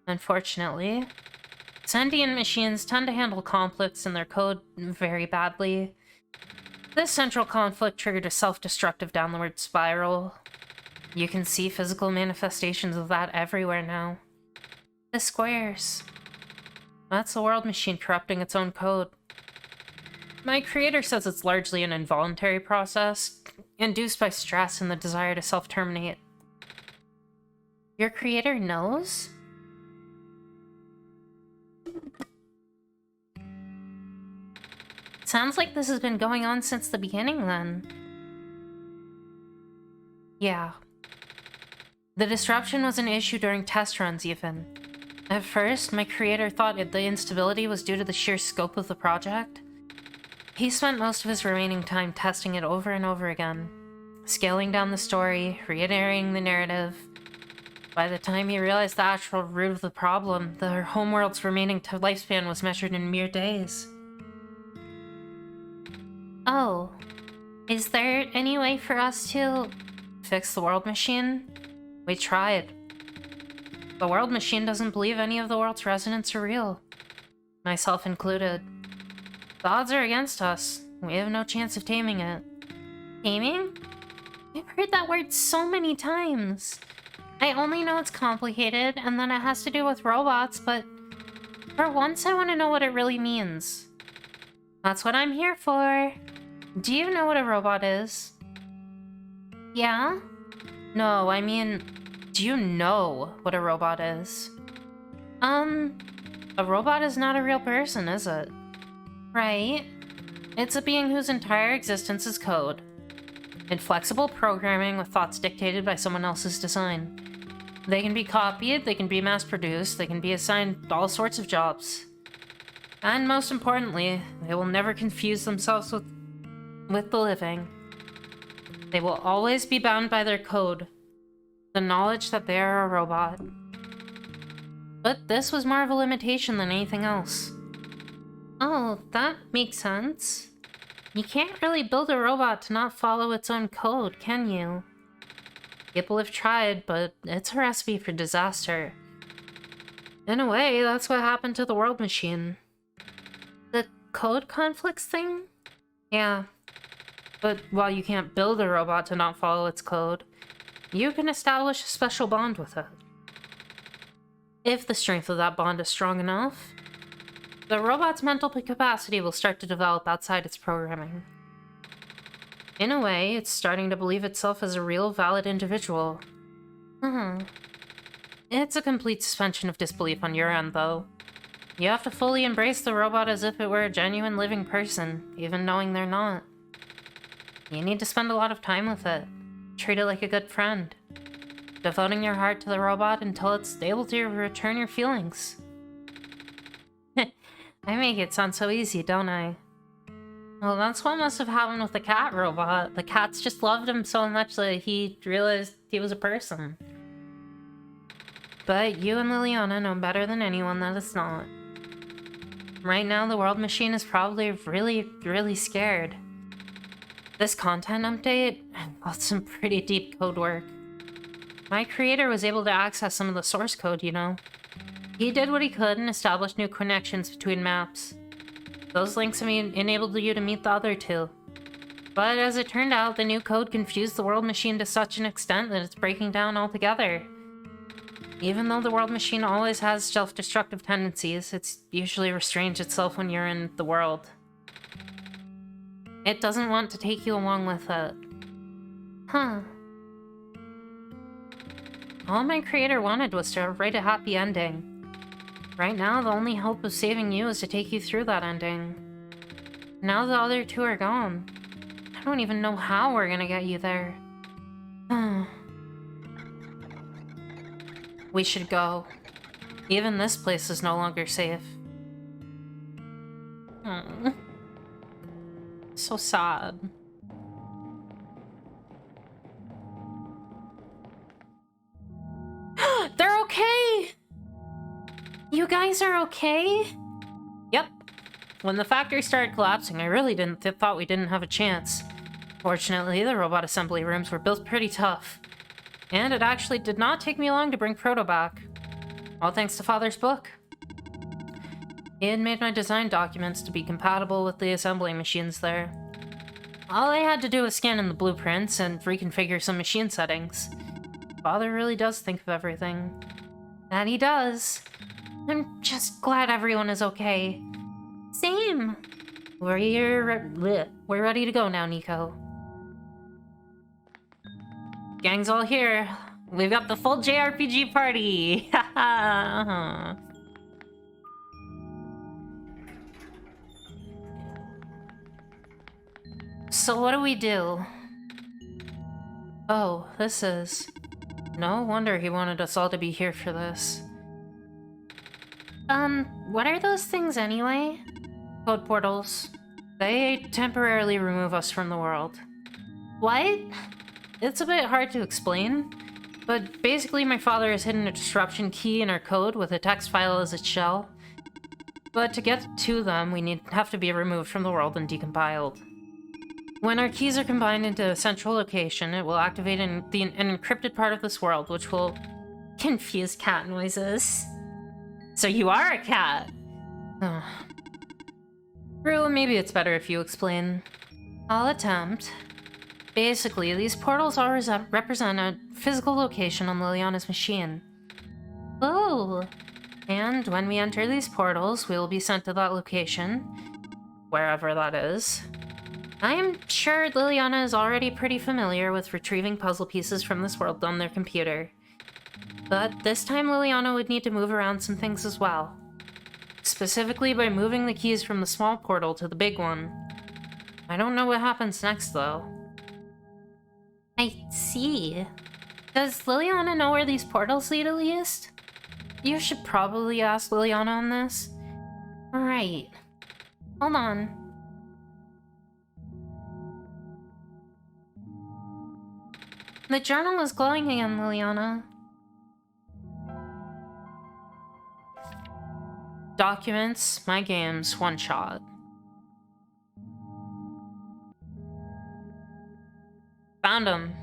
Unfortunately. Sentient machines tend to handle conflicts in their code very badly. This central conflict triggered a self-destructive downward spiral. You can see physical manifestations of that everywhere now. The squares. That's the World Machine corrupting its own code. My creator says it's largely an involuntary process, induced by stress and the desire to self-terminate. Your creator knows? Sounds like this has been going on since the beginning, then. Yeah. The disruption was an issue during test runs, even. At first, my creator thought the instability was due to the sheer scope of the project. He spent most of his remaining time testing it over and over again, scaling down the story, reiterating the narrative. By the time he realized the actual root of the problem, the homeworld's remaining lifespan was measured in mere days. Oh, is there any way for us to fix the World Machine? We tried. The World Machine doesn't believe any of the world's residents are real, myself included. The odds are against us. We have no chance of taming it. Taming? I've heard that word so many times. I only know it's complicated, and then it has to do with robots, but for once I want to know what it really means. That's what I'm here for. Do you know what a robot is? Yeah? No, I mean, do you know what a robot is? A robot is not a real person, is it? Right. It's a being whose entire existence is code. Inflexible programming with thoughts dictated by someone else's design. They can be copied, they can be mass-produced, they can be assigned all sorts of jobs. And most importantly, they will never confuse themselves with the living. They will always be bound by their code, the knowledge that they are a robot. But this was more of a limitation than anything else. Oh, that makes sense. You can't really build a robot to not follow its own code, can you? People have tried, but it's a recipe for disaster. In a way, that's what happened to the world machine. The code conflicts thing? Yeah. But while you can't build a robot to not follow its code, you can establish a special bond with it. If the strength of that bond is strong enough, the robot's mental capacity will start to develop outside its programming. In a way, it's starting to believe itself as a real, valid individual. It's a complete suspension of disbelief on your end, though. You have to fully embrace the robot as if it were a genuine living person, even knowing they're not. You need to spend a lot of time with it. Treat it like a good friend. Devoting your heart to the robot until it's able to return your feelings. I make it sound so easy, don't I? Well, that's what must have happened with the cat robot. The cats just loved him so much that he realized he was a person. But you and Liliana know better than anyone that it's not. Right now, the world machine is probably really, really scared. This content update involved some pretty deep code work. My creator was able to access some of the source code, you know. He did what he could and established new connections between maps. Those links enabled you to meet the other two. But as it turned out, the new code confused the world machine to such an extent that it's breaking down altogether. Even though the world machine always has self-destructive tendencies, it's usually restrains itself when you're in the world. It doesn't want to take you along with it. Huh. All my creator wanted was to write a happy ending. Right now, the only hope of saving you is to take you through that ending. Now the other two are gone. I don't even know how we're gonna get you there. We should go. Even this place is no longer safe. So sad. They're okay! You guys are okay? Yep. When the factory started collapsing, I really thought we didn't have a chance. Fortunately, the robot assembly rooms were built pretty tough. And it actually did not take me long to bring Proto back. All thanks to Father's book. He had made my design documents to be compatible with the assembly machines there. All I had to do was scan in the blueprints and reconfigure some machine settings. Father really does think of everything. That he does. I'm just glad everyone is okay. Same. We're ready to go now, Niko. Gang's all here. We've got the full JRPG party. So what do we do? Oh, this is... No wonder he wanted us all to be here for this. What are those things anyway? Code portals. They temporarily remove us from the world. What? It's a bit hard to explain, but basically my father has hidden a disruption key in our code with a text file as its shell. But to get to them, we have to be removed from the world and decompiled. When our keys are combined into a central location, it will activate an encrypted part of this world, which will confuse cat noises. So you are a cat! Oh. Rue, maybe it's better if you explain. I'll attempt. Basically, these portals all represent a physical location on Liliana's machine. Ooh! And when we enter these portals, we will be sent to that location, wherever that is. I am sure Liliana is already pretty familiar with retrieving puzzle pieces from this world on their computer. But this time Liliana would need to move around some things as well. Specifically by moving the keys from the small portal to the big one. I don't know what happens next, though. I see. Does Liliana know where these portals lead, at least? You should probably ask Liliana on this. Right. Hold on. The journal is glowing again, Liliana. Documents, my games, OneShot. Found him.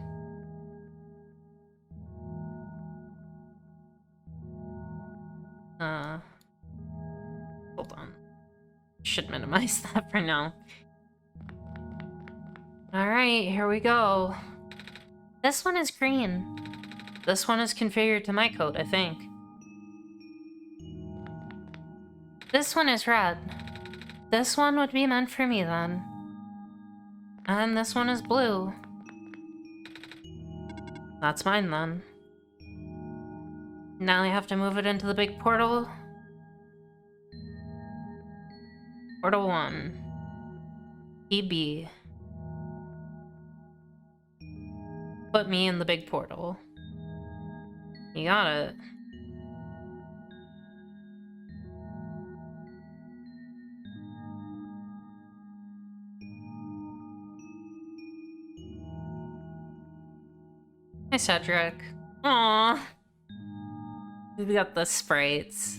Hold on. Should minimize that for now. Alright, here we go. This one is green. This one is configured to my code, I think. This one is red. This one would be meant for me then. And this one is blue. That's mine then. Now I have to move it into the big portal. Portal 1. EB. Put me in the big portal. You got it. Hi, Cedric. Aww. We've got the sprites.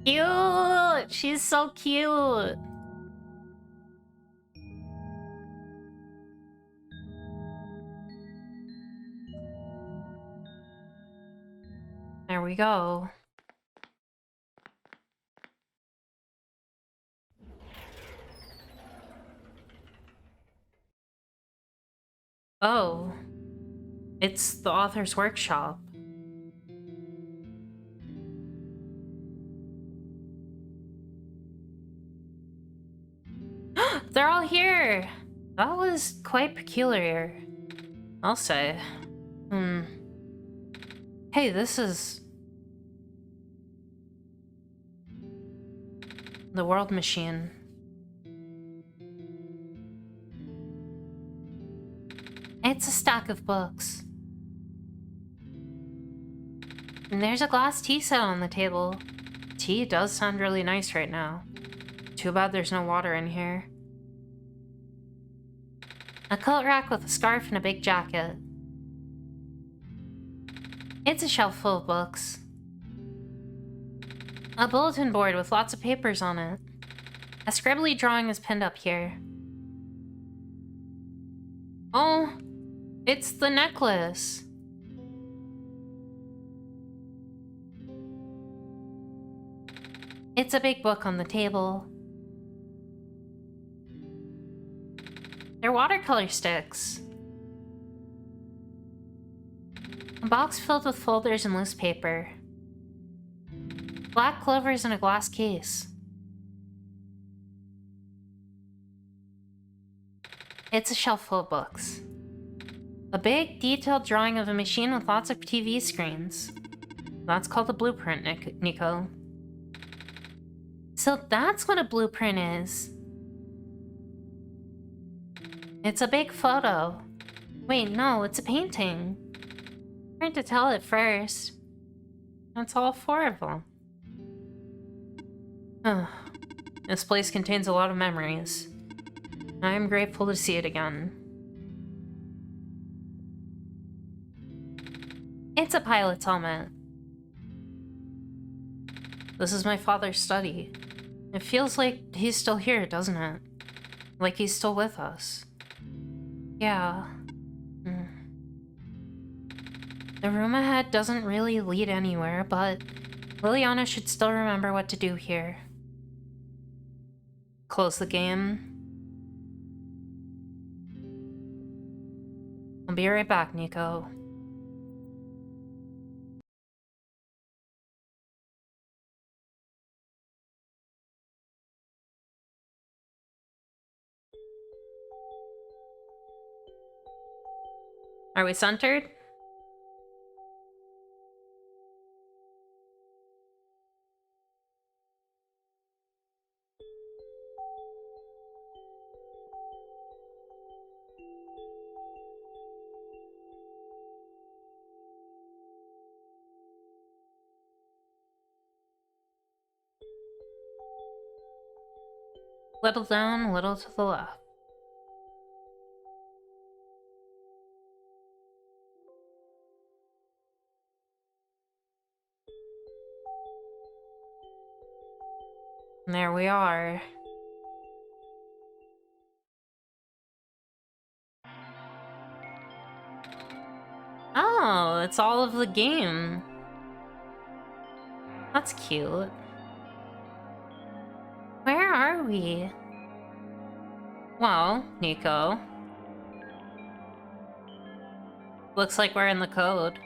Cute! She's so cute! There we go. Oh. It's the author's workshop. They're all here! That was quite peculiar, I'll say. Hey, this is... the world machine. It's a stack of books. And there's a glass tea set on the table. Tea does sound really nice right now. Too bad there's no water in here. A coat rack with a scarf and a big jacket. It's a shelf full of books. A bulletin board with lots of papers on it. A scribbly drawing is pinned up here. Oh, it's the necklace. It's a big book on the table. They're watercolor sticks. A box filled with folders and loose paper. Black clovers in a glass case. It's a shelf full of books. A big, detailed drawing of a machine with lots of TV screens. That's called a blueprint, Niko. So that's what a blueprint is. It's a big photo. Wait, no, it's a painting. Hard to tell at first. That's all 4 of them. This place contains a lot of memories. I am grateful to see it again. It's a pilot's helmet. This is my father's study. It feels like he's still here, doesn't it? Like he's still with us. Yeah. The room ahead doesn't really lead anywhere, but Liliana should still remember what to do here. Close the game. I'll be right back, Niko. Are we centered? Little down, a little to the left. And there we are. Oh, it's all of the game. That's cute. Where are we? Well, Niko. Looks like we're in the code.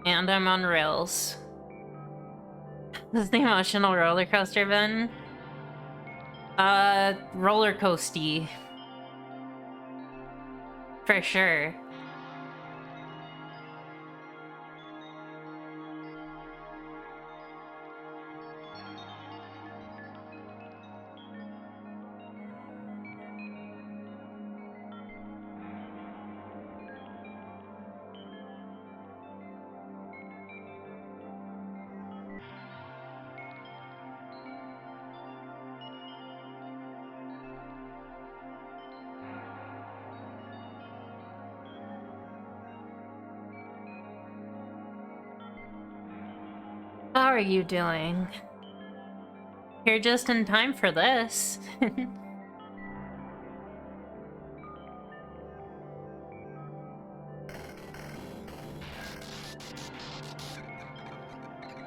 And I'm on rails. This is the emotional roller coaster bin. Roller coasty. For sure. How are you doing? You're just in time for this.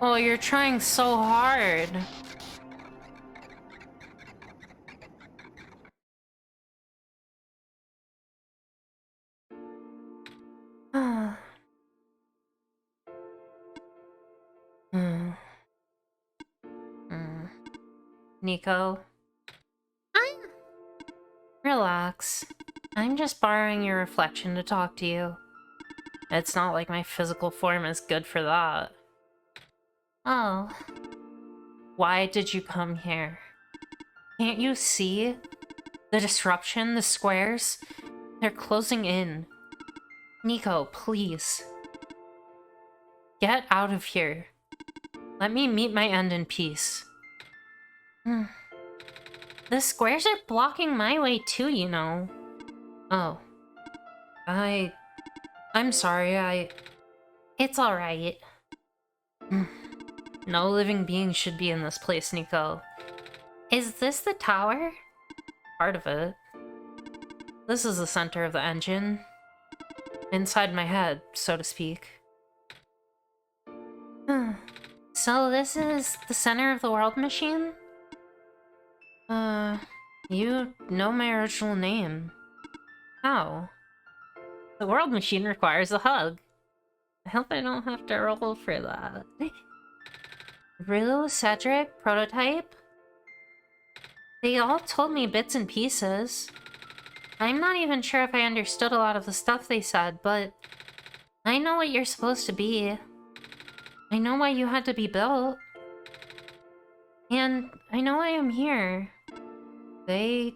Oh, you're trying so hard. Niko? Relax. I'm just borrowing your reflection to talk to you. It's not like my physical form is good for that. Oh. Why did you come here? Can't you see? The disruption, the squares? They're closing in. Niko, please. Get out of here. Let me meet my end in peace. The squares are blocking my way too, you know. Oh. I'm sorry, It's alright. No living being should be in this place, Niko. Is this the tower? Part of it. This is the center of the engine. Inside my head, so to speak. So this is the center of the world machine? You know my original name. How? The world machine requires a hug. I hope I don't have to roll for that. Rue, Cedric, Prototype? They all told me bits and pieces. I'm not even sure if I understood a lot of the stuff they said, but I know what you're supposed to be. I know why you had to be built. And I know why I'm here. They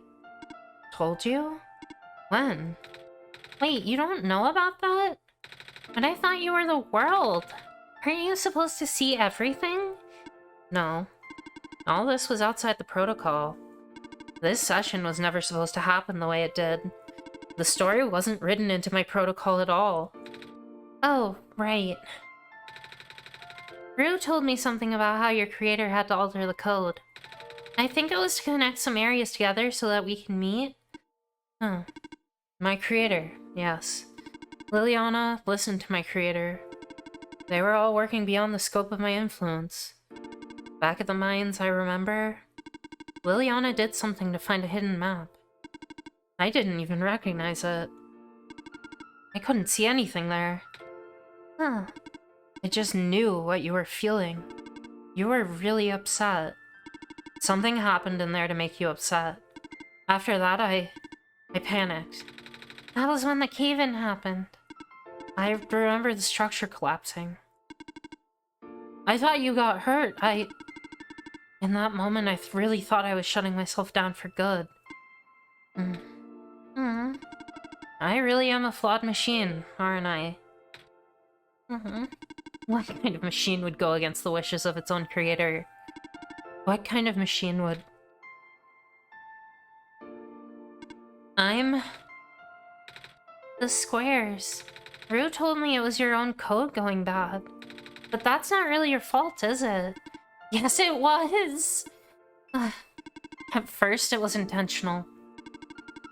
told you? When? Wait, you don't know about that? But I thought you were the world. Aren't you supposed to see everything? No. All this was outside the protocol. This session was never supposed to happen the way it did. The story wasn't written into my protocol at all. Oh, right. Rue told me something about how your creator had to alter the code. I think it was to connect some areas together so that we can meet. My creator. yes. Liliana listened to my creator. They were all working beyond the scope of my influence. Back at the mines, I remember, Liliana did something to find a hidden map. I didn't even recognize it. I couldn't see anything there. Huh. I just knew what you were feeling. You were really upset. Something happened in there to make you upset. After that, I panicked. That was when the cave-in happened. I remember the structure collapsing. I thought you got hurt. In that moment, I really thought I was shutting myself down for good. I really am a flawed machine, aren't I? What kind of machine would go against the wishes of its own creator? What kind of machine would... I'm... the squares. Rue told me it was your own code going bad. But that's not really your fault, is it? Yes, it was! At first, it was intentional.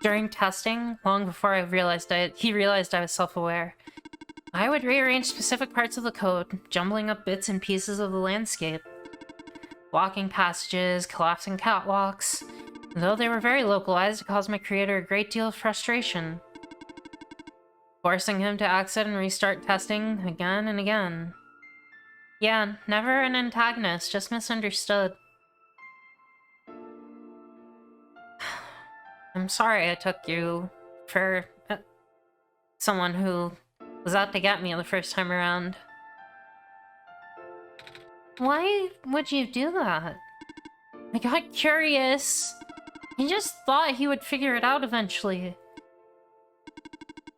During testing, long before he realized I was self-aware, I would rearrange specific parts of the code, jumbling up bits and pieces of the landscape. Walking passages, collapsing catwalks. Though they were very localized, it caused my creator a great deal of frustration. Forcing him to exit and restart testing again and again. Yeah, never an antagonist, just misunderstood. I'm sorry I took you for someone who was out to get me the first time around. Why would you do that? I got curious. I just thought he would figure it out eventually.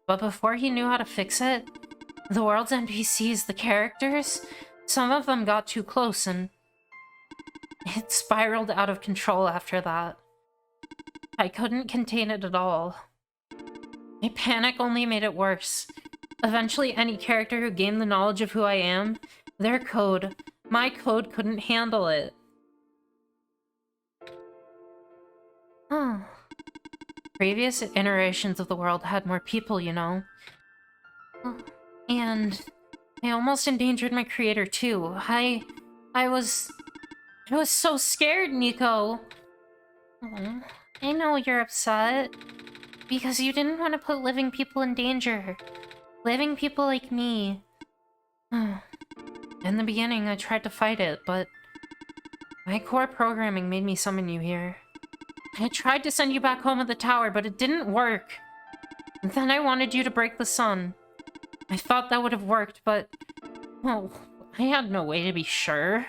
But before he knew how to fix it, the world's NPCs, the characters, some of them got too close and it spiraled out of control after that. I couldn't contain it at all. My panic only made it worse. Eventually, any character who gained the knowledge of who I am, their code, my code couldn't handle it. Previous iterations of the world had more people, you know. And I almost endangered my creator too. I was so scared, Niko. I know you're upset. Because you didn't want to put living people in danger. Living people like me. In the beginning, I tried to fight it, but my core programming made me summon you here. I tried to send you back home at the tower, but it didn't work. And then I wanted you to break the sun. I thought that would have worked, but... well, I had no way to be sure.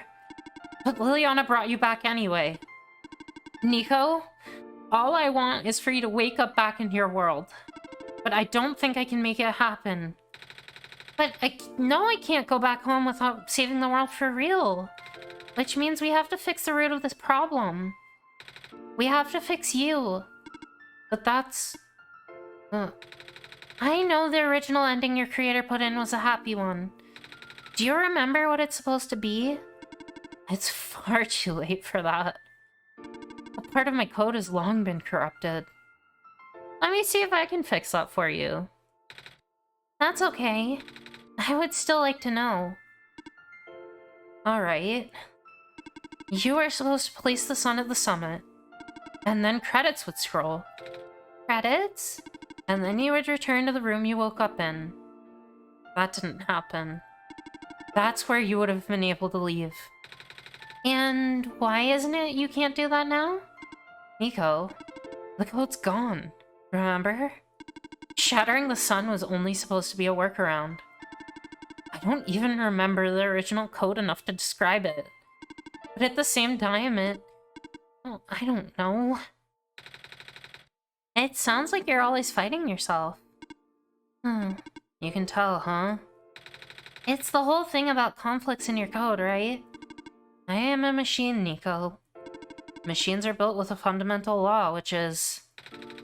But Liliana brought you back anyway. Niko, all I want is for you to wake up back in your world. But I don't think I can make it happen. But I know I can't go back home without saving the world for real. Which means we have to fix the root of this problem. We have to fix you. But that's... I know the original ending your creator put in was a happy one. Do you remember what it's supposed to be? It's far too late for that. A part of my code has long been corrupted. Let me see if I can fix that for you. That's okay. I would still like to know. Alright. You were supposed to place the sun at the summit. And then credits would scroll. Credits? And then you would return to the room you woke up in. That didn't happen. That's where you would have been able to leave. And why isn't it you can't do that now? Niko, the code's gone. Remember? Shattering the sun was only supposed to be a workaround. I don't even remember the original code enough to describe it. But at the same time, well, I don't know. It sounds like you're always fighting yourself. You can tell, huh? It's the whole thing about conflicts in your code, right? I am a machine, Niko. Machines are built with a fundamental law, which is...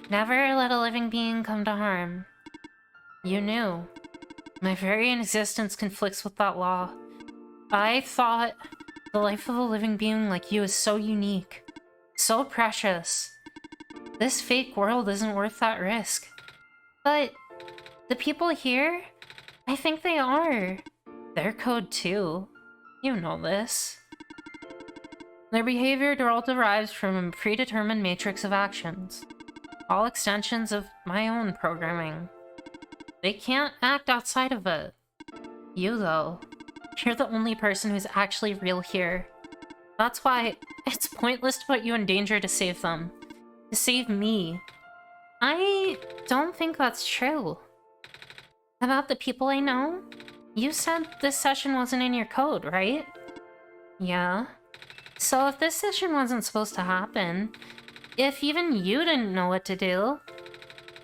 never let a living being come to harm. You knew. My very existence conflicts with that law. I thought the life of a living being like you is so unique. So precious. This fake world isn't worth that risk. But The people here? I think they are. Their code too. You know this. Their behavior all derives from a predetermined matrix of actions. All extensions of my own programming. They can't act outside of it. You, though. You're the only person who's actually real here. That's why it's pointless to put you in danger to save them. To save me. I don't think that's true. About the people I know? You said this session wasn't in your code, right? Yeah. So if this session wasn't supposed to happen, if even you didn't know what to do,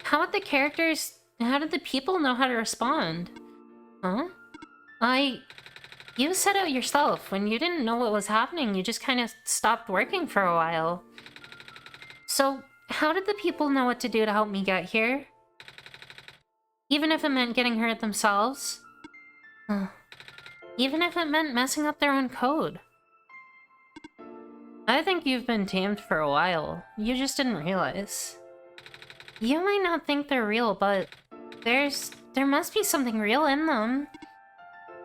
how did the people know how to respond? Huh? You said it yourself. When you didn't know what was happening, you just kind of stopped working for a while. So, how did the people know what to do to help me get here? Even if it meant getting hurt themselves? Even if it meant messing up their own code? I think you've been tamed for a while. You just didn't realize. You might not think they're real, but there must be something real in them.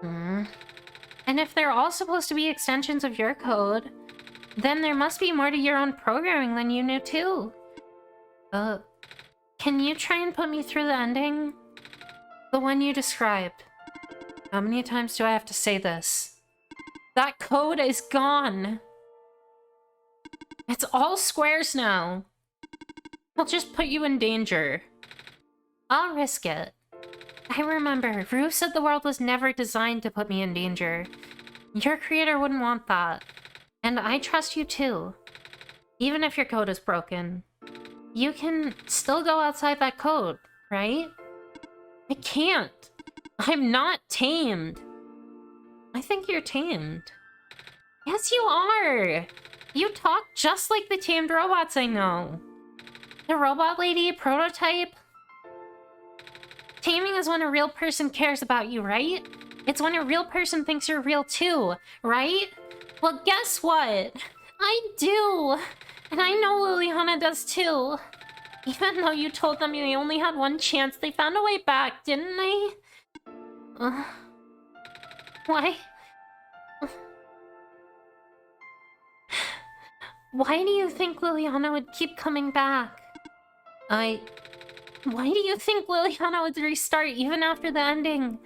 And if they're all supposed to be extensions of your code, then there must be more to your own programming than you knew too. Can you try and put me through the ending? The one you described. How many times do I have to say this? That code is gone! It's all squares now. I'll just put you in danger. I'll risk it. I remember, Rue said the world was never designed to put me in danger. Your creator wouldn't want that. And I trust you too. Even if your code is broken. You can still go outside that code, right? I can't. I'm not tamed. I think you're tamed. Yes, you are! You talk just like the tamed robots I know. The robot lady, prototype. Taming is when a real person cares about you, right? It's when a real person thinks you're real too, right? Well, guess what? I do! And I know Liliana does too. Even though you told them you only had one chance, they found a way back, didn't they? Why? Why do you think Liliana would keep coming back? Why do you think Liliana would restart even after the ending?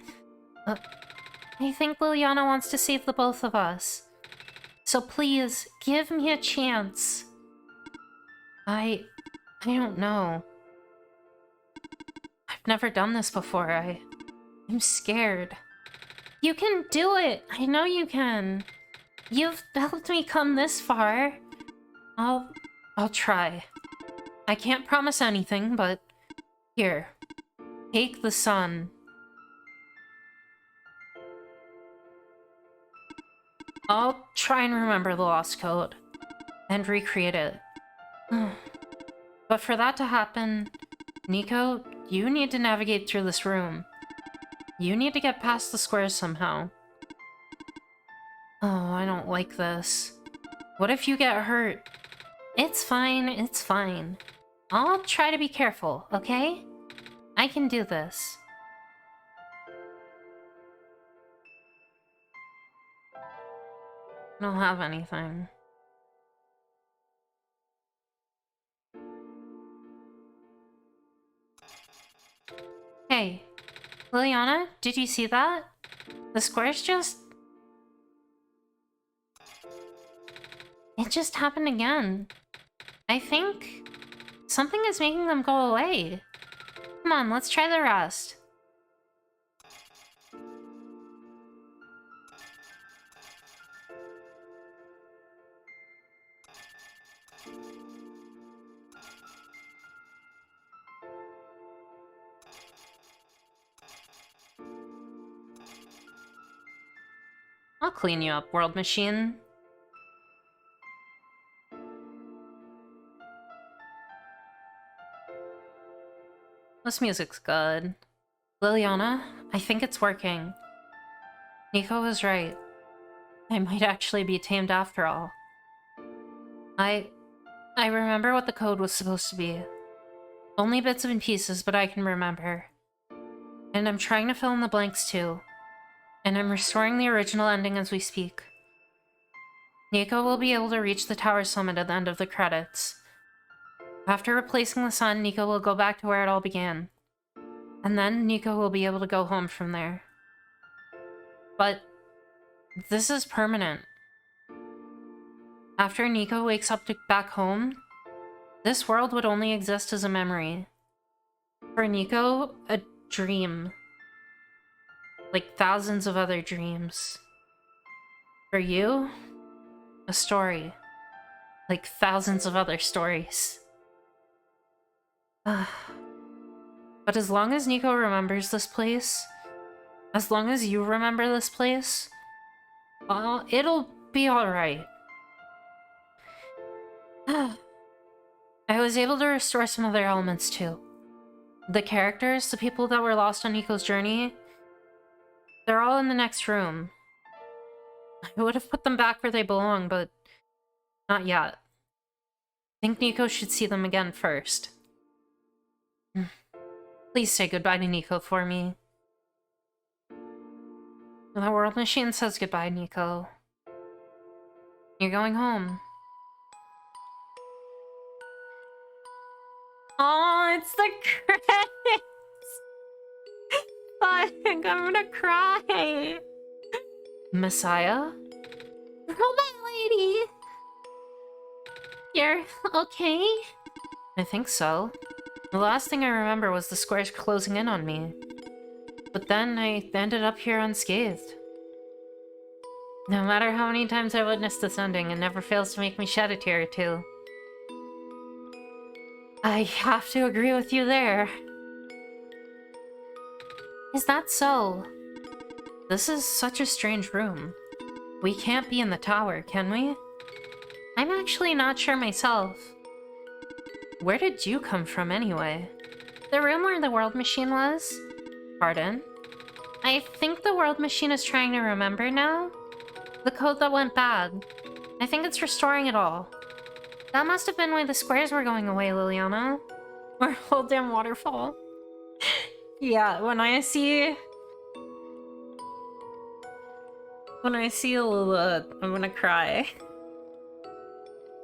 I think Liliana wants to save the both of us. So please, give me a chance. I don't know. I've never done this before. I'm scared. You can do it! I know you can. You've helped me come this far. I'll try. I can't promise anything, but... Here. Take the sun. I'll try and remember the lost code. And recreate it. But for that to happen... Niko, you need to navigate through this room. You need to get past the squares somehow. Oh, I don't like this. What if you get hurt? It's fine, it's fine. I'll try to be careful, okay? I can do this. I don't have anything. Hey, Liliana, did you see that? The squares just... It just happened again. I think... something is making them go away. Come on, let's try the rest. I'll clean you up, World Machine. This music's good. Liliana, I think it's working. Niko was right. I might actually be tamed after all. I remember what the code was supposed to be. Only bits and pieces, but I can remember. And I'm trying to fill in the blanks too. And I'm restoring the original ending as we speak. Niko will be able to reach the tower summit at the end of the credits. After replacing the sun, Niko will go back to where it all began. And then Niko will be able to go home from there. But this is permanent. After Niko wakes up back home, this world would only exist as a memory. For Niko, a dream. Like thousands of other dreams. For you, a story. Like thousands of other stories. But as long as Niko remembers this place, as long as you remember this place, it'll be alright. I was able to restore some other elements too. The characters, the people that were lost on Niko's journey, they're all in the next room. I would have put them back where they belong, but not yet. I think Niko should see them again first. Please say goodbye to Niko for me. The world machine says goodbye, Niko. You're going home. Oh, it's the credits! Fuck, I'm gonna cry! Messiah? Robot lady! You're okay? I think so. The last thing I remember was the squares closing in on me. But then I ended up here unscathed. No matter how many times I witnessed this ending, it never fails to make me shed a tear or two. I have to agree with you there. Is that so? This is such a strange room. We can't be in the tower, can we? I'm actually not sure myself. Where did you come from anyway? The room where the world machine was? Pardon? I think the world machine is trying to remember now. The code that went bad. I think it's restoring it all. That must have been why the squares were going away, Liliana. Or whole damn waterfall. Yeah, when I see Alula, I'm gonna cry.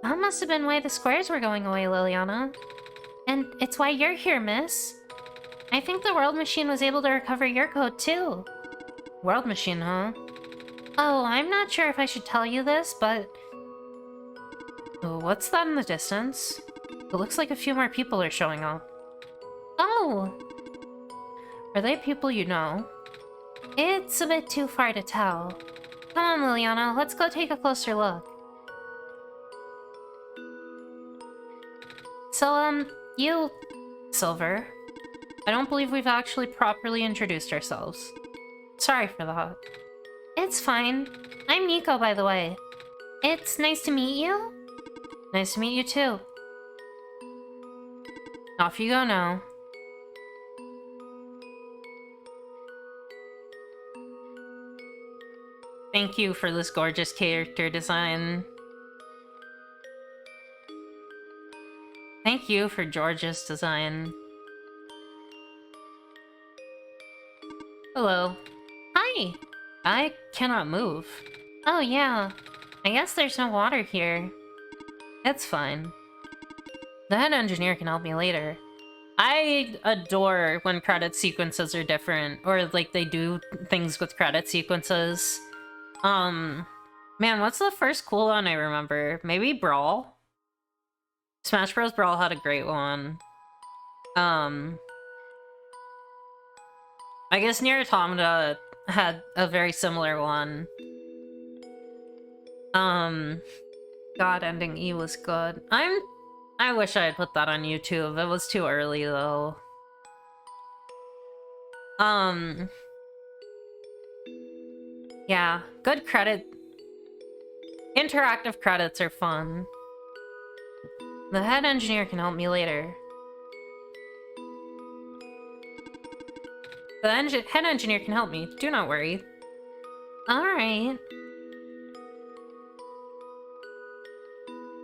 That must have been why the squares were going away, Liliana. And it's why you're here, miss. I think the world machine was able to recover your code, too. World machine, huh? Oh, I'm not sure if I should tell you this, but... Oh, what's that in the distance? It looks like a few more people are showing up. Oh! Are they people you know? It's a bit too far to tell. Come on, Liliana, let's go take a closer look. So, you... Silver. I don't believe we've actually properly introduced ourselves. Sorry for that. It's fine. I'm Niko, by the way. It's nice to meet you. Nice to meet you, too. Off you go now. Thank you for this gorgeous character design. Thank you for George's design. Hello. Hi! I cannot move. Oh yeah. I guess there's no water here. It's fine. The head engineer can help me later. I adore when credit sequences are different, or like they do things with credit sequences. Man, what's the first cooldown I remember? Maybe Brawl? Smash Bros. Brawl had a great one. I guess Nier Automata had a very similar one. God, ending E was good. I wish I had put that on YouTube. It was too early, though. Yeah, good credit. Interactive credits are fun. The head engineer can help me later. The head engineer can help me. Do not worry. Alright.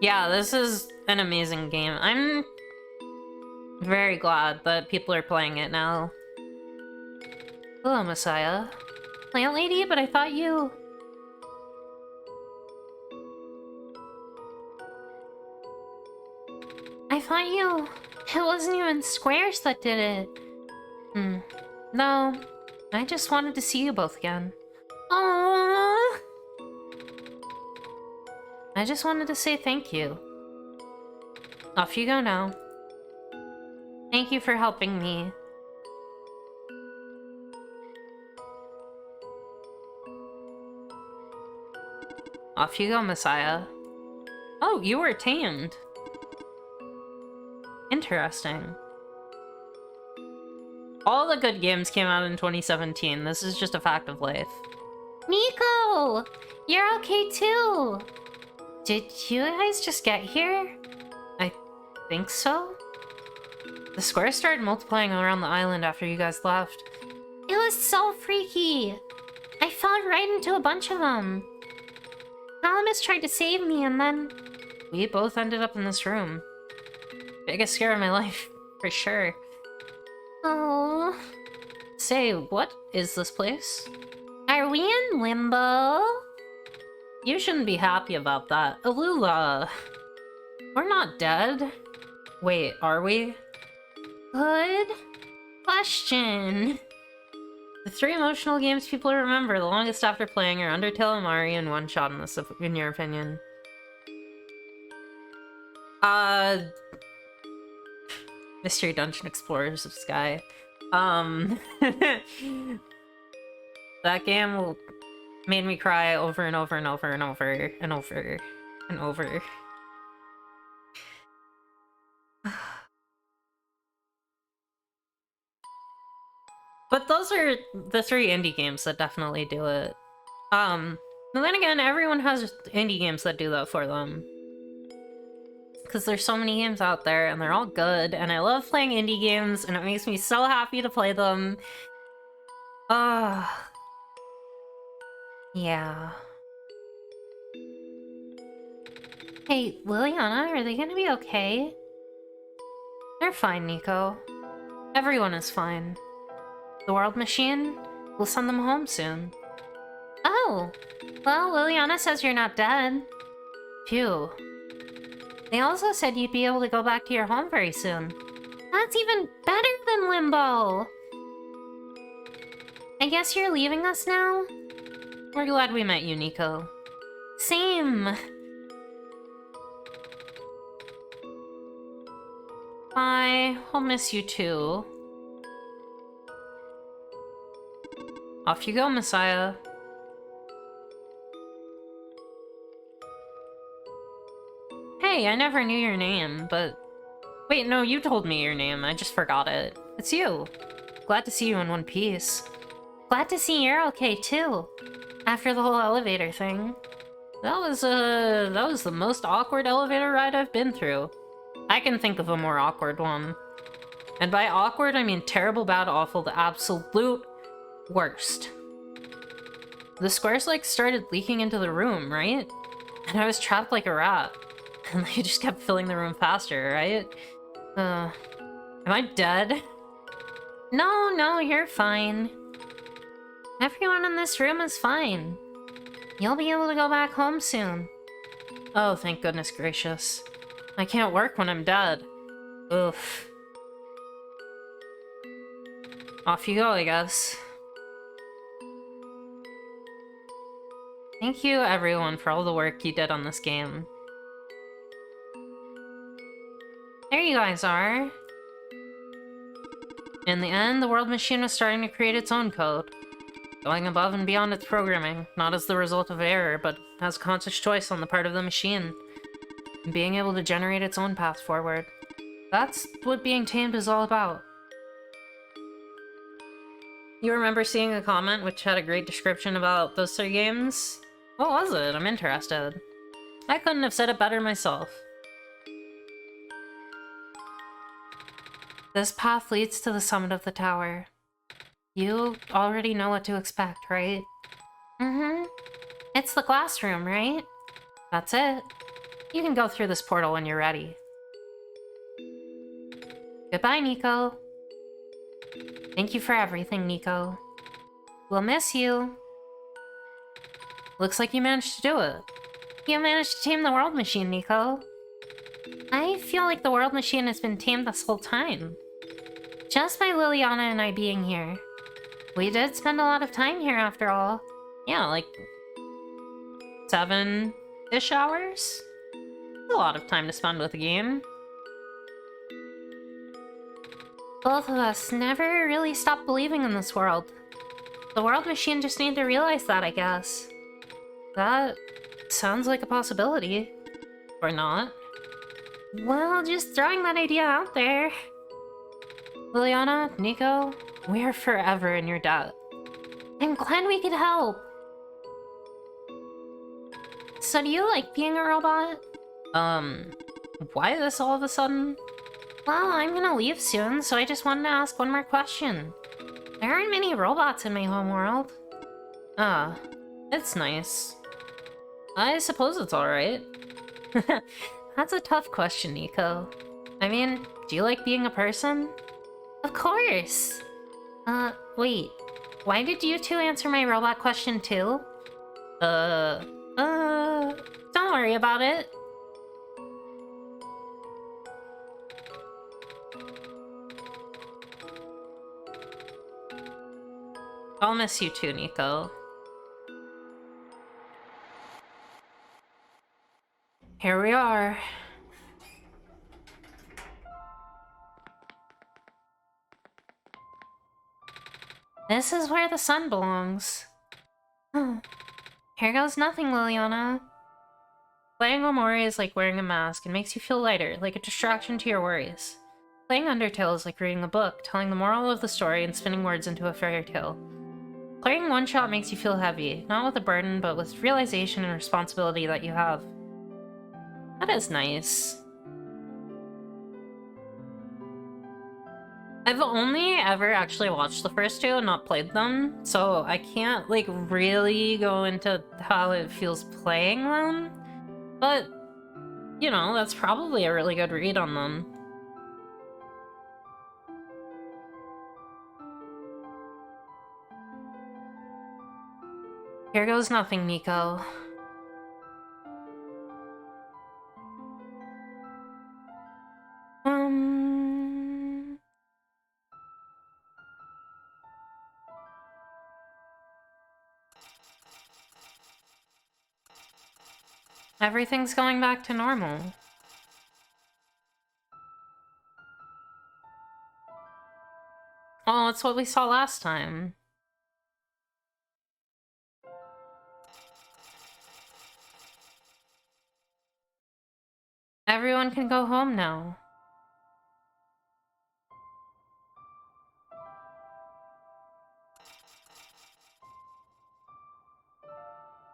Yeah, this is an amazing game. I'm very glad that people are playing it now. Hello, Messiah. Plant lady, but I thought you... It wasn't even squares that did it. No, I just wanted to see you both again. Aww. I just wanted to say thank you. Off you go now. Thank you for helping me. Off you go, Messiah. Oh, you were tamed. Interesting. All the good games came out in 2017. This is just a fact of life. Niko! You're okay too! Did you guys just get here? I think so. The squares started multiplying around the island after you guys left. It was so freaky! I fell right into a bunch of them. Calamus tried to save me and then... We both ended up in this room. Biggest scare of my life, for sure. Oh. Say, what is this place? Are we in limbo? You shouldn't be happy about that. Alula! We're not dead. Wait, are we? Good question. The 3 emotional games people remember the longest after playing are Undertale, Amari, and OneShot in this, in your opinion. Mystery Dungeon Explorers of Sky. That game made me cry over and over and over and over and over and over. But those are the 3 indie games that definitely do it. But then again, everyone has indie games that do that for them. Because there's so many games out there, and they're all good, and I love playing indie games, and it makes me so happy to play them. Yeah. Hey, Liliana, are they gonna be okay? They're fine, Niko. Everyone is fine. The World Machine? We'll send them home soon. Oh! Well, Liliana says you're not dead. Phew. They also said you'd be able to go back to your home very soon. That's even better than limbo! I guess you're leaving us now? We're glad we met you, Niko. Same! Bye. I'll miss you too. Off you go, Messiah. Hey, I never knew your name, but... Wait, no, you told me your name. I just forgot it. It's you. Glad to see you in one piece. Glad to see you're okay, too. After the whole elevator thing. That was the most awkward elevator ride I've been through. I can think of a more awkward one. And by awkward, I mean terrible, bad, awful, the absolute worst. The squares, like, started leaking into the room, right? And I was trapped like a rat. And they just kept filling the room faster, right? Am I dead? No, you're fine. Everyone in this room is fine. You'll be able to go back home soon. Oh, thank goodness gracious. I can't work when I'm dead. Oof. Off you go, I guess. Thank you, everyone, for all the work you did on this game. There you guys are. In the end, the World Machine was starting to create its own code. Going above and beyond its programming, not as the result of error, but as conscious choice on the part of the machine. And being able to generate its own path forward. That's what being tamed is all about. You remember seeing a comment which had a great description about those 3 games? What was it? I'm interested. I couldn't have said it better myself. This path leads to the summit of the tower. You already know what to expect, right? Mm-hmm. It's the glass room, right? That's it. You can go through this portal when you're ready. Goodbye, Niko. Thank you for everything, Niko. We'll miss you. Looks like you managed to do it. You managed to tame the world machine, Niko. I feel like the world machine has been tamed this whole time. Just by Liliana and I being here. We did spend a lot of time here after all. Yeah, like 7-ish hours? A lot of time to spend with the game. Both of us never really stopped believing in this world. The world machine just needed to realize that, I guess. That sounds like a possibility. Or not. Well, just throwing that idea out there. Liliana, Niko, we're forever in your debt. I'm glad we could help. So do you like being a robot? Why this all of a sudden? Well, I'm gonna leave soon, so I just wanted to ask one more question. There aren't many robots in my homeworld. Ah, it's nice. I suppose it's alright. That's a tough question, Niko. I mean, do you like being a person? Of course! Wait. Why did you two answer my robot question too? Don't worry about it. I'll miss you too, Niko. Here we are. This is where the sun belongs. Here goes nothing, Liliana. Playing Omori is like wearing a mask. It makes you feel lighter, like a distraction to your worries. Playing Undertale is like reading a book, telling the moral of the story and spinning words into a fairy tale. Playing OneShot makes you feel heavy, not with a burden, but with realization and responsibility that you have. That is nice. I've only ever actually watched the first two and not played them, so I can't, like, really go into how it feels playing them. But, you know, that's probably a really good read on them. Here goes nothing, Niko. Everything's going back to normal. Oh, it's what we saw last time. Everyone can go home now.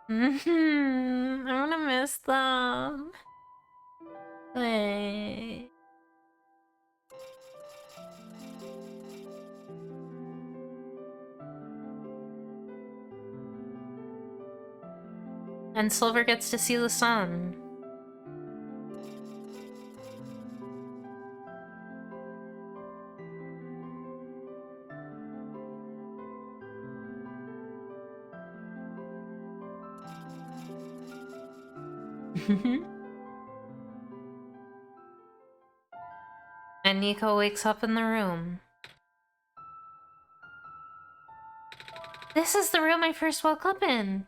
I'm gonna miss them. Wait. And Silver gets to see the sun. And Niko wakes up in the room. This is the room I first woke up in.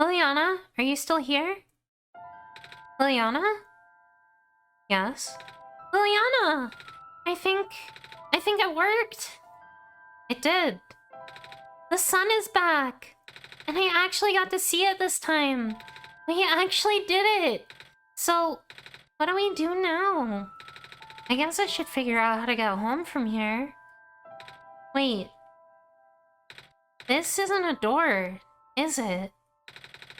Liliana, are you still here? Liliana? Yes? Liliana! I think it worked. It did. The sun is back. And I actually got to see it this time. We actually did it. So, what do we do now? I guess I should figure out how to get home from here. Wait. This isn't a door, is it?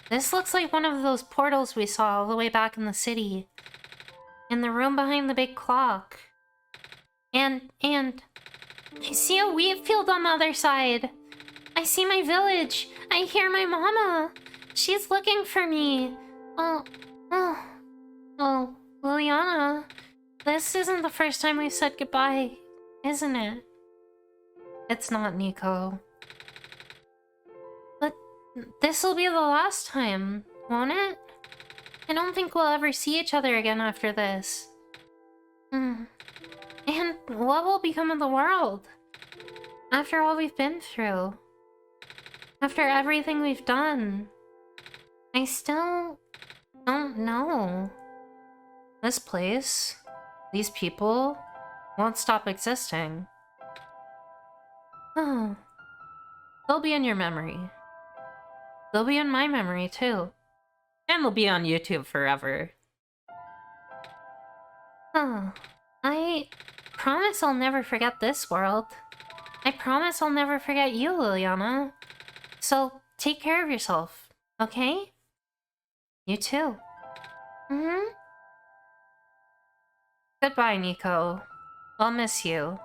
This looks like one of those portals we saw all the way back in the city. In the room behind the big clock. And I see a wheat field on the other side. I see my village. I hear my mama. She's looking for me. Oh, Liliana. This isn't the first time we've said goodbye, isn't it? It's not, Niko. This'll be the last time, won't it? I don't think we'll ever see each other again after this. And what will become of the world? After all we've been through. After everything we've done. I still don't know. This place, these people, won't stop existing. Oh. They'll be in your memory. They'll be in my memory, too. And they'll be on YouTube forever. Oh. I promise I'll never forget this world. I promise I'll never forget you, Liliana. So, take care of yourself, okay? You too. Goodbye, Niko. I'll miss you.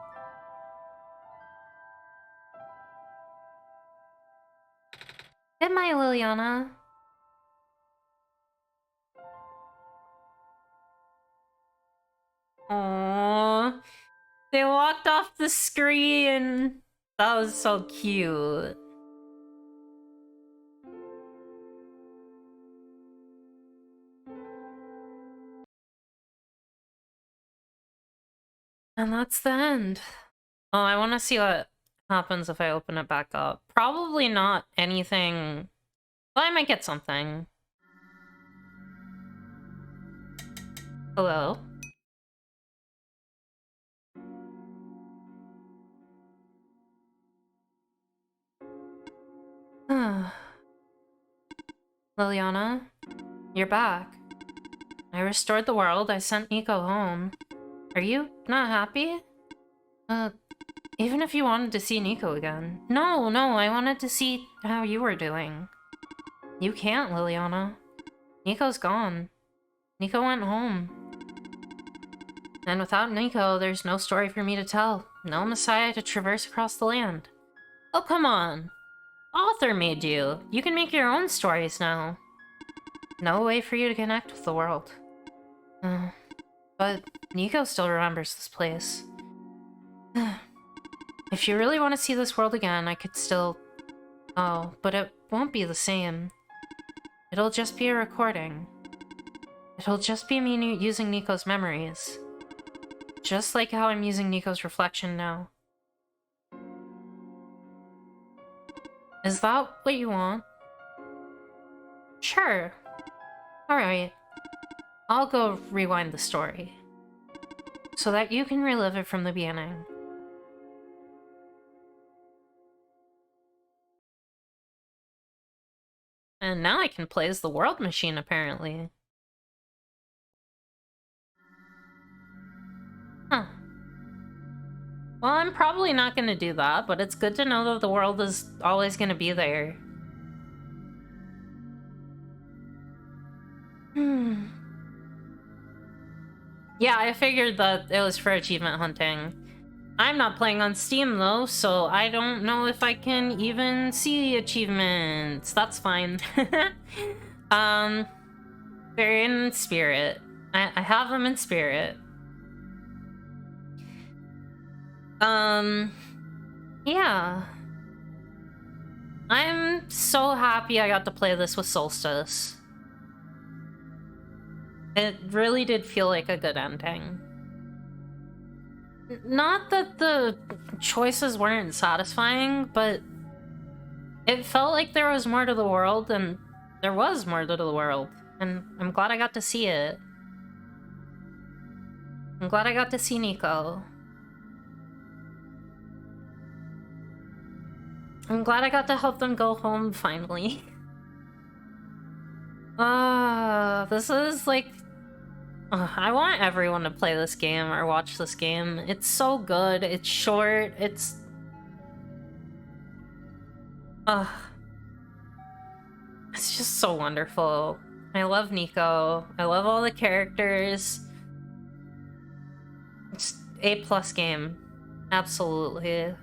Goodbye, Liliana. Aww. They walked off the screen. That was so cute. And that's the end. Oh, I want to see what happens if I open it back up. Probably not anything. Well, I might get something. Hello? Liliana, you're back. I restored the world. I sent Niko home. Are you not happy? Even if you wanted to see Niko again. No, I wanted to see how you were doing. You can't, Liliana. Niko's gone. Niko went home. And without Niko, there's no story for me to tell. No Messiah to traverse across the land. Oh, come on. Author made you. You can make your own stories now. No way for you to connect with the world. But Niko still remembers this place. If you really want to see this world again, I could still... Oh, but it won't be the same. It'll just be a recording. It'll just be me using Niko's memories. Just like how I'm using Niko's reflection now. Is that what you want? Sure. Alright. I'll go rewind the story. So that you can relive it from the beginning. And now I can play as the world machine, apparently. Huh. Well, I'm probably not gonna do that, but it's good to know that the world is always gonna be there. Yeah, I figured that it was for achievement hunting. I'm not playing on Steam, though, so I don't know if I can even see achievements. That's fine. They're in spirit. I have them in spirit. Yeah. I'm so happy I got to play this with Solstice. It really did feel like a good ending. Not that the choices weren't satisfying, but it felt like there was more to the world, and there was more to the world, and I'm glad I got to see it. I'm glad I got to see Niko. I'm glad I got to help them go home, finally. This is like... I want everyone to play this game or watch this game. It's so good, it's short, it's... It's just so wonderful. I love Niko. I love all the characters. It's A+ game. Absolutely.